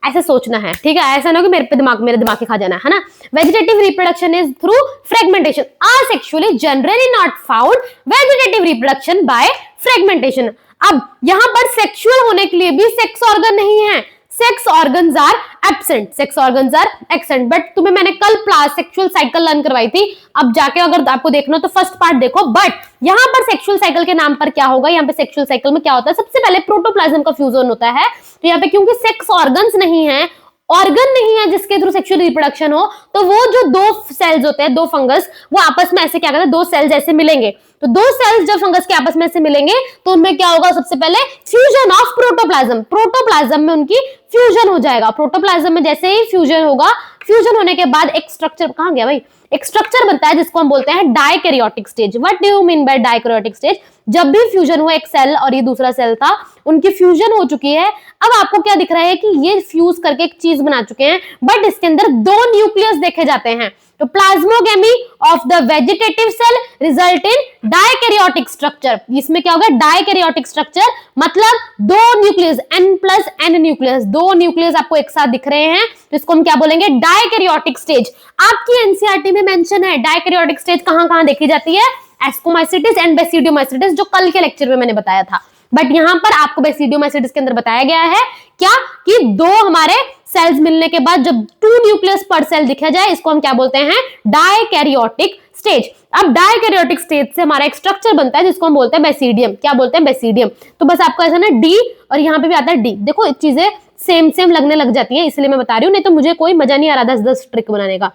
ऐसे सोचना है, ठीक है, ऐसा ना कि मेरे दिमाग के खा जाना है ना। Vegetative reproduction is through fragmentation. Asexually generally not found, vegetative reproduction by fragmentation. अब यहां पर सेक्सुअल होने के लिए भी सेक्स ऑर्गन नहीं है, sex organs are absent, sex organs are absent. But तुम्हें मैंने कल सेक्सुअल साइकिल लर्न करवाई थी, अब जाके अगर आपको देखना हो तो फर्स्ट पार्ट देखो। बट यहाँ पर सेक्सुअल साइकिल के नाम पर क्या होगा, यहाँ पे सेक्सुअल साइकिल में क्या होता है, सबसे पहले प्रोटोप्लाज्म का फ्यूजन होता है। तो यहाँ पे क्योंकि सेक्स ऑर्गन्स नहीं है, ऑर्गन नहीं है जिसके थ्रू सेक्सुअल रिप्रोडक्शन हो, तो वो जो दो सेल्स होते हैं, दो फंगस, वो आपस में ऐसे क्या करते हैं, दो सेल्स ऐसे मिलेंगे। तो दो सेल्स जब फंगस के आपस में से मिलेंगे तो उनमें क्या होगा, सबसे पहले फ्यूजन ऑफ प्रोटोप्लाज्म, प्रोटोप्लाज्म में उनकी फ्यूजन हो जाएगा। प्रोटोप्लाज्म में जैसे ही फ्यूजन होगा, फ्यूजन होने के बाद एक स्ट्रक्चर, कहां गया भाई, एक स्ट्रक्चर बनता है जिसको हम बोलते हैं dikaryotic stage. What do you mean by dikaryotic stage? जब भी फ्यूजन हुआ, एक सेल और ये दूसरा सेल था, उनकी फ्यूजन हो चुकी है। अब आपको क्या दिख रहा है कि ये फ्यूज करके एक चीज बना चुके हैं, बट इसके अंदर दो न्यूक्लियस देखे जाते हैं। तो plasmogamy of the vegetative cell result in dikaryotic structure. इसमें क्या होगा, डाइकैरियोटिक स्ट्रक्चर मतलब दो न्यूक्लियस, n+n न्यूक्लियस, दो न्यूक्लियस आपको एक साथ दिख रहे हैं, तो इसको हम क्या बोलेंगे, डाइकैरियोटिक स्टेज। आपकी एनसीईआरटी में मेंशन है डाइकैरियोटिक स्टेज कहां-कहां देखी जाती है, एस्कोमाइसिटिस एंड बेसिडियोमाइसिटिस, जो कल के लेक्चर में मैंने बताया था। बट यहां पर आपको बेसिडियोमाइसिटिस के अंदर बताया गया है क्या, कि दो हमारे सेल्स मिलने के बाद जब 2 न्यूक्लियस पर सेल दिखा जाए, इसको हम क्या बोलते हैं, डाइकैरियोटिक स्टेज। अब डाइकैरियोटिक स्टेज से हमारा एक स्ट्रक्चर बनता है जिसको हम बोलते हैं बेसिडियम। क्या बोलते हैं, बेसिडियम। तो बस आपको ऐसा ना डी, और यहाँ पे भी आता है डी। देखो चीजें सेम सेम लगने लग जाती है, इसलिए मैं बता रही हूँ, नहीं तो मुझे कोई मजा नहीं आ रहा 10-10 ट्रिक बनाने का।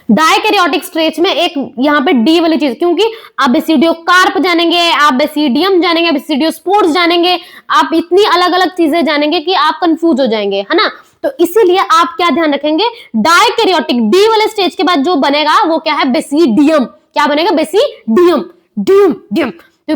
डाइकैरियोटिक स्टेज में एक यहाँ पे डी वाली चीज, क्योंकि आप बेसिडियो कार्प जानेंगे, आप बेसिडियम जानेंगे, बेसिडियोस्पोर्स जानेंगे, आप इतनी अलग अलग चीजें जानेंगे कि आप कंफ्यूज हो जाएंगे, है ना। तो इसीलिए आप क्या ध्यान रखेंगे, डाइकैरियोटिक डी वाले स्टेज के बाद जो बनेगा वो क्या है, बेसिडियम। क्या बनेगा, बेसिडियम, डियम डियम। तो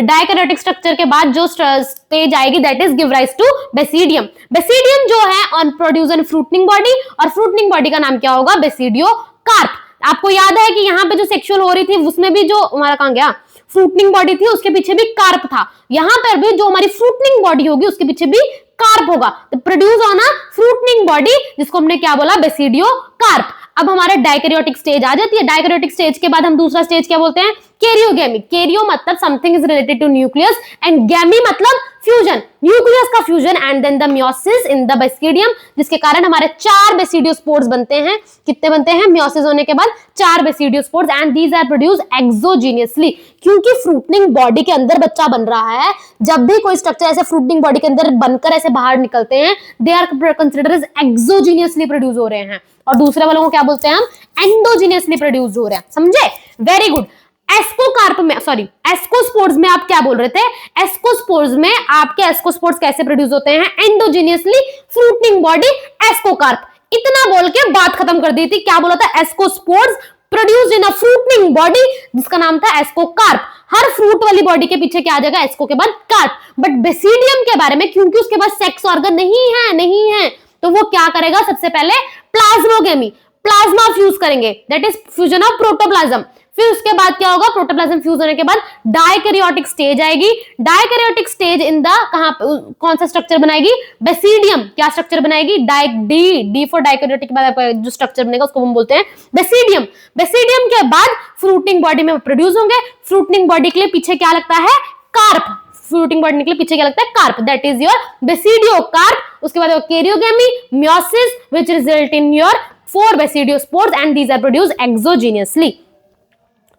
डाइकैरियोटिक स्ट्रक्चर के बाद जो स्टेज आएगी, that is give rise to basidium. Basidium जो है on produce an fruiting body, और फ्रूटनिंग बॉडी का नाम क्या होगा, बेसिडियो कार्प। आपको याद है कि यहाँ पे जो सेक्सुअल हो रही थी उसमें भी जो हमारा कहां गया, फ्रूटनिंग बॉडी थी, उसके पीछे भी कार्प था। यहाँ पर भी जो हमारी फ्रूटनिंग बॉडी होगी उसके पीछे भी कार्प होगा। तो produce on a fruiting body, जिसको हमने क्या बोला, बेसिडियो कार्प। अब हमारा डाइकैरियोटिक स्टेज आ जाती है। डाइकैरियोटिक स्टेज के बाद हम दूसरा स्टेज क्या बोलते हैं, कैरियोगेमी। कैरियो मतलब something is related to nucleus, and gamy मतलब फ्यूजन, न्यूक्लियस का fusion, and then the meiosis in the basidium, जिसके कारण हमारे 4 बेसिडियोस्पोर्स बनते हैं। कितने बनते हैं, मियोसिस होने के बाद 4 basidiospores, and these are produce exogenously. क्योंकि फ्रूटनिंग बॉडी के अंदर बच्चा बन रहा है, जब भी कोई स्ट्रक्चर ऐसे फ्रूटनिंग बॉडी के अंदर बनकर ऐसे बाहर निकलते हैं, they are considered as exogenously produce हो रहे हैं। और दूसरे वालों को क्या बोलते हैं हम, एंडोजीनियसली प्रोड्यूस हो रहे हैं। समझे, वेरी गुड। एस्कोकार्प में, सॉरी एस्कोस्पोर्स में आप क्या बोल रहे थे, एस्कोस्पोर्स में आपके एस्कोस्पोर्स कैसे प्रोड्यूस होते हैं, एंडोजीनियसली, फ्रूटनिंग बॉडी, एस्कोकार्प। इतना बोल के बात खत्म कर दी थी। क्या बोला था, ascospores produce in a fruiting body जिसका नाम था एस्कोकार्प। हर फ्रूट वाली बॉडी के पीछे क्या आ जाएगा, एस्को के बाद कार्प। बट बेसिडियम के बारे में, क्योंकि उसके पास सेक्स ऑर्गन नहीं है, तो वो क्या करेगा, सबसे पहले प्लाज्मोगेमी, प्लाज्मा फ्यूज करेंगे, that is fusion of protoplasm. फिर उसके बाद क्या होगा, प्रोटोप्लाज्म फ्यूज होने के बाद डाइकैरियोटिक स्टेज आएगी। डाइकैरियोटिक स्टेज इन द कौन सा स्ट्रक्चर बनाएगी, बेसिडियम। क्या स्ट्रक्चर बनाएगी, डी फॉर डाइकैरियोटिक के बाद जो स्ट्रक्चर बनेगा उसको हम बोलते हैं बेसिडियम। बेसिडियम के बाद फ्रूटिंग बॉडी में प्रोड्यूस होंगे। फ्रूटिंग बॉडी के लिए पीछे क्या लगता है, कार्प। फ्रूटिंग बॉडी निकले पीछे क्या लगता है, carp, that is your basidiocarp. उसके बाद karyogamy, meiosis which result in your 4 basidiospores, and these are produced exogenously.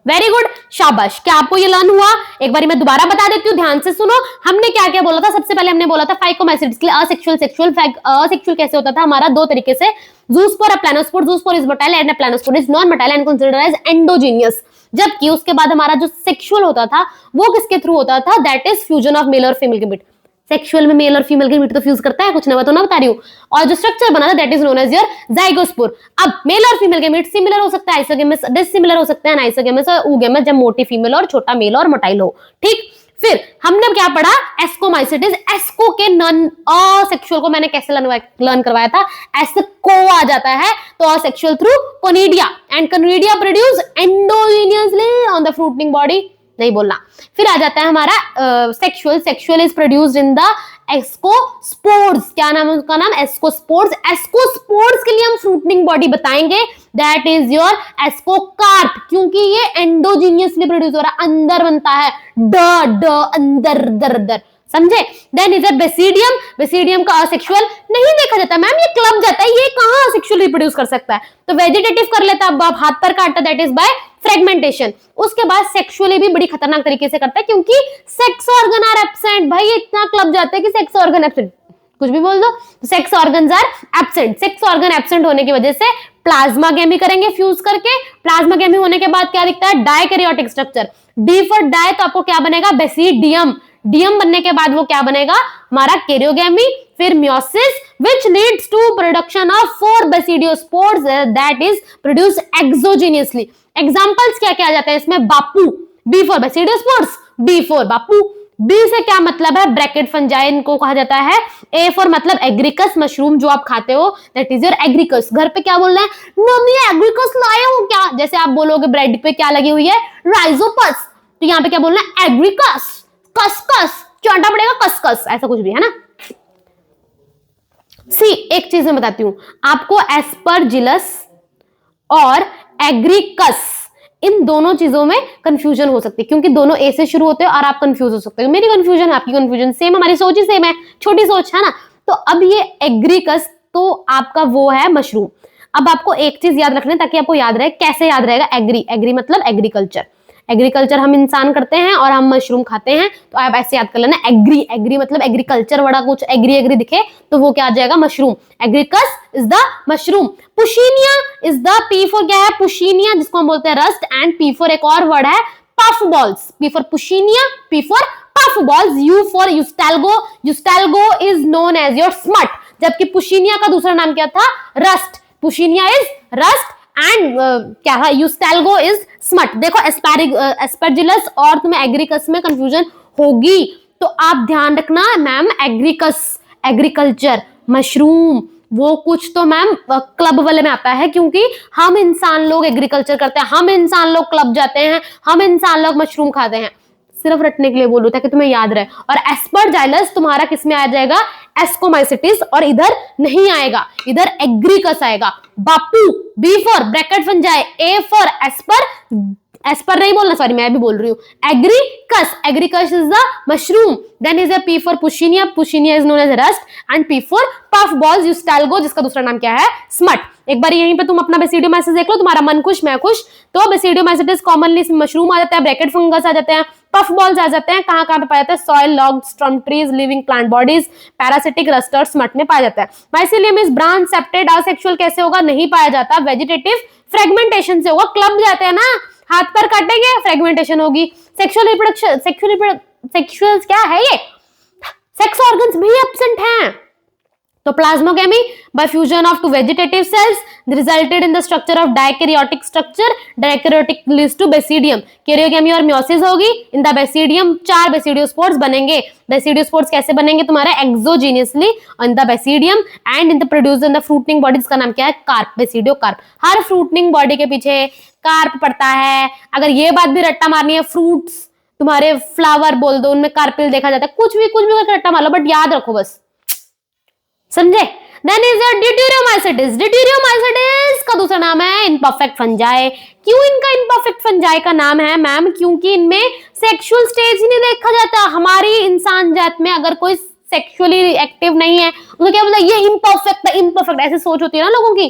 Very good, शाबाश। क्या आपको ये लर्न हुआ? एक बार मैं दोबारा बता देती हूँ, ध्यान से सुनो। हमने क्या क्या बोला था, सबसे पहले हमने बोला था फाइकोमाइसिट्स के लिए असेक्सुअल, सेक्सुअल। असेक्सुअल कैसे होता था हमारा, 2 तरीके से, zoospore, planospore. Zoospore is motile and planospore is non motile and considered as endogenous. जबकि उसके बाद हमारा जो सेक्सुअल होता था वो किसके थ्रू होता था, that is fusion of male और फीमेल के बीच। सेक्सुअल में मेल और फीमेल के बीच तो फ्यूज करता है, कुछ ना बता रही हूँ। और जो स्ट्रक्चर बना था that is known as your zygospore. अब मेल और फीमेल के बीच सिमिलर हो सकता है, आइसोगेमस डिसिमिलर हो सकता है, आइसोगेमस और ऊगेमस, जब मोटी फीमेल और छोटा मेल और मोटाइल हो। ठीक, फिर हमने क्या पढ़ा, एस्कोमाइसिटिस। एस्को के नॉन असेक्सुअल को मैंने कैसे लर्न करवाया था, एस्को आ जाता है तो asexual through conidia, and conidia produce endogenously on the fruiting body, नहीं बोलना। फिर आ जाता है हमारा sexual. Sexual is produced in the ascospores. क्या नाम है उसका, नाम एस्कोस्पोर्स। एस्कोस्पोर्स के लिए हम फ्रूटनिंग बॉडी बताएंगे, दैट इज योर एस्कोकार्प, क्योंकि ये एंडोजीनियसली प्रोड्यूस हो रहा है, अंदर बनता है, ड अंदर दर दर। समझे? Then is a basidium, basidium का असेक्सुअल नहीं देखा जाता मैम, ये क्लब जाता है, ये कहाँ असेक्सुअल रिप्रोड्यूस कर सकता है? तो वेजिटेटिव कर लेता है, आप हाथ पर काटता, दैट इज बाय फ्रेगमेंटेशन। उसके बाद सेक्सुअली भी बड़ी खतरनाक तरीके से करता है, क्योंकि सेक्स ऑर्गन आर एब्सेंट। भाई इतना क्लब जाता है कि सेक्स ऑर्गन एब्सेंट, कुछ भी बोल दो, sex organs are absent. Sex organ absent होने की वजह से प्लाज्मा गेमी करेंगे फ्यूज करके। प्लाज्मा गेमी होने के बाद क्या दिखता है? Dikaryotic structure. D for di, तो आपको क्या बनेगा? बेसिडियम। डियम बनने के बाद वो क्या बनेगा? हमारा कैरियोगेमी, फिर meiosis which leads to production of 4 basidiospores that is produce exogenously. Examples क्या क्या आ जाते हैं इसमें? Bapu, B for basidiospores, B for Bapu. B से क्या मतलब है? ब्रैकेट फंजाई इनको कहा जाता है। ए फॉर मतलब एग्रिकस, मशरूम जो आप खाते हो, दैट इज योर एग्रिकस। घर पे क्या बोलना है? मम्मी एग्रिकस लाए हो क्या? जैसे आप बोलोगे ब्रेड पे क्या लगी हुई है? राइजोपस, तो यहाँ पे क्या बोलना है? एग्रिकस। कसकस, चांटा पड़ेगा कसकस, ऐसा कुछ भी है ना। सी, एक चीज मैं बताती हूं आपको, एस्परजिलस और एग्रिकस, इन दोनों चीजों में कंफ्यूजन हो सकती है, क्योंकि दोनों ए से शुरू होते हैं और आप कंफ्यूज हो सकते हो। मेरी कंफ्यूजन है, आपकी कंफ्यूजन सेम, हमारी सोच ही सेम है, छोटी सोच है ना। तो अब ये एग्रिकस तो आपका वो है मशरूम। अब आपको एक चीज याद रखना है ताकि आपको याद रहे, कैसे याद रहेगा? एग्री, एग्री मतलब एग्रीकल्चर। एग्रीकल्चर हम इंसान करते हैं और हम मशरूम खाते हैं, तो आप ऐसे याद कर लेना। एग्री, एग्री मतलब एग्रीकल्चर, बड़ा कुछ एग्री एग्री दिखे तो वो क्या आ जाएगा? Mushroom. Agaricus is the mushroom. Puccinia is the, P for क्या है? पुशीनिया, जिसको हम बोलते हैं रस्ट, एंड पी फॉर एक और वर्ड है puff balls. P for puccinia, P for puff balls, U for ustilago, ustilago is known as your smut, जबकि पुशीनिया का दूसरा नाम क्या था? Rust. Puccinia is rust and क्या है? Ustilago is smut. देखो एस्परजिलस और तुम्हें एग्रिकस में कंफ्यूजन होगी, तो आप ध्यान रखना मैम, एग्रिकस एग्रीकल्चर, मशरूम वो कुछ तो मैम क्लब वाले में आता है, क्योंकि हम इंसान लोग एग्रीकल्चर करते हैं, हम इंसान लोग क्लब जाते हैं, हम इंसान लोग मशरूम खाते हैं। सिर्फ रटने के लिए बोलूं ताकि तुम्हें याद रहे। और एस्परजाइलस तुम्हारा किस में आ जाएगा? एस्कोमाइसिटिस, और इधर नहीं आएगा, इधर एग्रिकस आएगा। Bapu, B for bracket fungi, A for asper, asper नहीं बोलना, सॉरी मैं भी बोल रही हूँ, agaricus, agaricus is the mushroom. Then is a P for puccinia, puccinia is known as rust, and P for puff balls, ustilago, जिसका दूसरा नाम क्या है? स्मट। एक बार यहीं पे तुम अपना बेसिडियोमाइसिस देख लो, तुम्हारा मन खुश मैं खुश। तो बेसिडियोमाइसिस कॉमनली मशरूम आ जाता है, ब्रैकेट फंगस आ जाते हैं, पफ बॉल्स आ जाते हैं, कहां कहां पे पाया जाता है? Soil, log, stump trees, living plant bodies, parasitic, rust, smut में पाया जाता है। Mycelium is branch septate, asexual कैसे होगा? नहीं पाया जाता, वेजिटेटिव फ्रेगमेंटेशन से होगा, क्लब जाते हैं ना, हाथ पर काटेंगे फ्रेगमेंटेशन होगी। सेक्सुअल रिप्रोडक्शन, सेक्सुअल क्या है ये? सेक्स ऑर्गन्स भी एब्सेंट हैं। तो plasmogamy by fusion of two vegetative cells resulted in the structure of dikaryotic structure. Dikaryotic leads to basidium. Karyogamy और meiosis होगी, in the basidium 4 basidiospores बनेंगे। Basidiospores कैसे बनेंगे तुम्हारे? exogenously in the basidium and in the produced in the fruiting body, जिसका नाम क्या है? Carp, basidiocarp. हर फ्रूटिंग बॉडी के पीछे कार्प पड़ता है। अगर ये बात भी रट्टा मारनी है, फ्रूट्स तुम्हारे फ्लावर बोल दो, उनमें कार्पिल देखा जाता है, कुछ भी रट्टा मार लो, बट याद रखो बस, समझे? Then is a deuteriomycetes. Deuteriomycetes का दूसरा नाम है इम्परफेक्ट फंजाई। क्यों इनका इम्परफेक्ट फंजाई का नाम है मैम? क्योंकि इनमें सेक्सुअल स्टेज ही नहीं देखा जाता। हमारी इंसान जात में अगर कोई सेक्सुअली एक्टिव नहीं है, तो क्या बोलता है? ये इम्परफेक्ट है, इम्परफेक्ट, ऐसे सोच होती है ना लोगों की।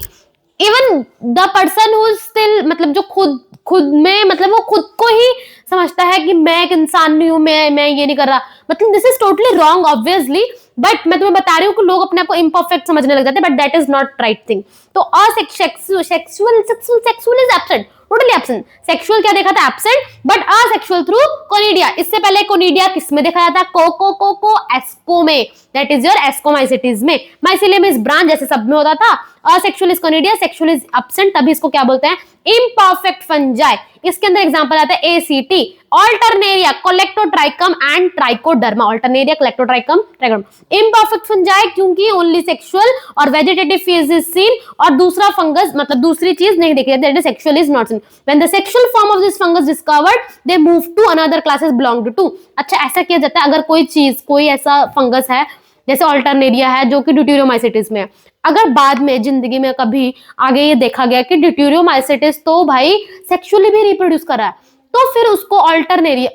Even the person who still, मतलब जो खुद में, मतलब वो खुद को ही समझता है कि मैं एक इंसान नहीं हूं, मैं ये नहीं कर रहा, मतलब this is totally wrong obviously, but मैं तुम्हें बता रही हूँ कि लोग अपने आप को इम्परफेक्ट समझने लग जाते हैं, but that is not right thing. तो sexual is absent, totally absent. Sexual क्या देखा था? Absent, but asexual through conidia. इससे पहले कोनिडिया किस में देखा जाता? कोको एस्को में, दैट इज योर एस्कोमाइसिटीज में। माइसिलियम इज ब्रांच, जैसे सब में होता था। Asexual is conidia, sexual is absent, तभी इसको क्या बोलते हैं? Imperfect fungi. इसके अंदर एग्जांपल आता है ACT, Alternaria, Colletotrichum and Trichoderma. Alternaria, Colletotrichum, Trichoderma. Imperfect fungi क्योंकि ओनली सेक्सुअल और वेजिटेटिव फेज इज सीन, और दूसरा फंगस मतलब दूसरी चीज नहीं देखी जाती, that is sexual is not seen. When the sexual form of this fungus discovered, they move to another classes belong to. अच्छा, ऐसा किया जाता है अगर कोई ऐसा फंगस है जैसे ऑल्टरनेरिया है जो कि ड्यूटेरियोमाइसिटिस में है, अगर बाद में जिंदगी में कभी आगे ये देखा गया कि ड्यूटेरियोमाइसिटिस तो भाई सेक्सुअली भी रिप्रोड्यूस कर रहा है, तो फिर उसको ऑल्टरनेरिया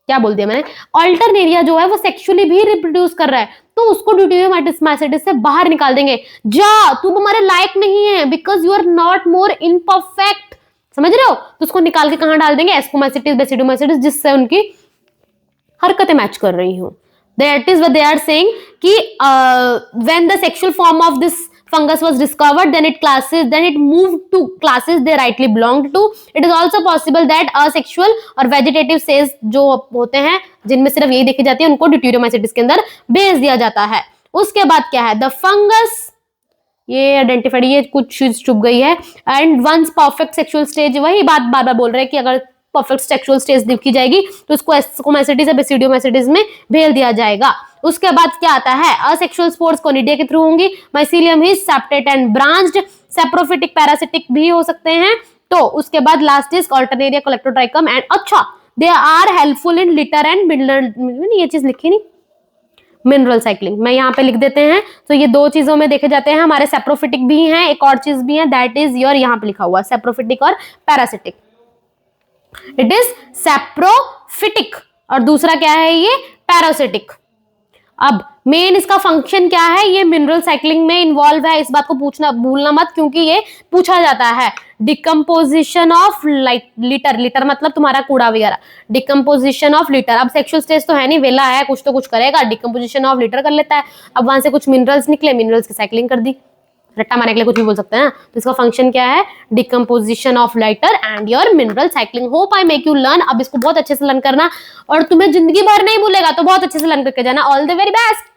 क्या बोल दिया मैंने, ऑल्टरनेरिया जो है वो सेक्सुअली भी रिप्रोड्यूस कर रहा है, तो उसको ड्यूटेरियोमाइसिटिस से बाहर निकाल देंगे। जा, तुम हमारे लायक नहीं है, because you are not more imperfect, समझ रहे हो? तो उसको निकाल के कहां डाल देंगे, एस्कोमाइसिटिस, बेसिडोमाइसिटिस, जिससे उनकी हरकतें मैच कर रही हूं। That is what they are saying कि when the sexual form of this fungus was discovered, then it moved to classes they rightly belonged to. It is also possible that asexual और vegetative cells जो होते हैं जिनमें सिर्फ यही देखी जाती है, उनको ड्यूटेरियोमाइसिटिस के अंदर भेज दिया जाता है। उसके बाद क्या है, द फंगस, ये आइडेंटिफाइड, ये कुछ चीज चुप गई है। And once perfect sexual stage, वही बात बार बार बोल रहे हैं कि अगर परफेक्ट सेक्सुअल स्टेज देखी जाएगी तो उसको एस्कोमाइसिटिस या बेसिडियोमाइसिटिस में भेज दिया जाएगा। उसके बाद क्या आता है, असेक्सुअल स्पोर्स कोनिडिया के थ्रू होंगी। Mycelium is septate and branched, saprophytic parasitic भी हो सकते हैं। तो उसके बाद last is Alternaria, Colletotrichum and, अच्छा, they are helpful in litter and mineral, ये चीज लिखी नहीं, मिनरल साइक्लिंग मैं यहाँ पे लिख देते हैं। तो ये दो चीजों में देखे जाते हैं हमारे, सेप्रोफिटिक भी हैं, एक और चीज भी है, दैट इज योर, यहाँ पे लिखा हुआ सेप्रोफिटिक और पैरासिटिक। इट इज सेप्रोफिटिक और दूसरा क्या है, ये पैरासिटिक। अब मेन इसका फंक्शन क्या है, ये मिनरल साइक्लिंग में इन्वॉल्व है, इस बात को पूछना भूलना मत, क्योंकि ये पूछा जाता है। डिकम्पोजिशन ऑफ लिटर, लिटर मतलब तुम्हारा कूड़ा वगैरह, डिकम्पोजिशन ऑफ लिटर। अब सेक्सुअल स्टेज तो है नहीं, वेला है, कुछ तो कुछ करेगा, डिकम्पोजिशन ऑफ लिटर कर लेता है। अब वहां से कुछ मिनरल्स निकले, मिनरल्स की साइक्लिंग कर दी, रट्टा मारने के लिए कुछ भी बोल सकते हैं ना। तो इसका फंक्शन क्या है, decomposition of lighter and your mineral cycling. Hope I make you learn. अब इसको बहुत अच्छे से लर्न करना और तुम्हें जिंदगी भर नहीं भूलेगा, तो बहुत अच्छे से लर्न करके जाना। All the very best.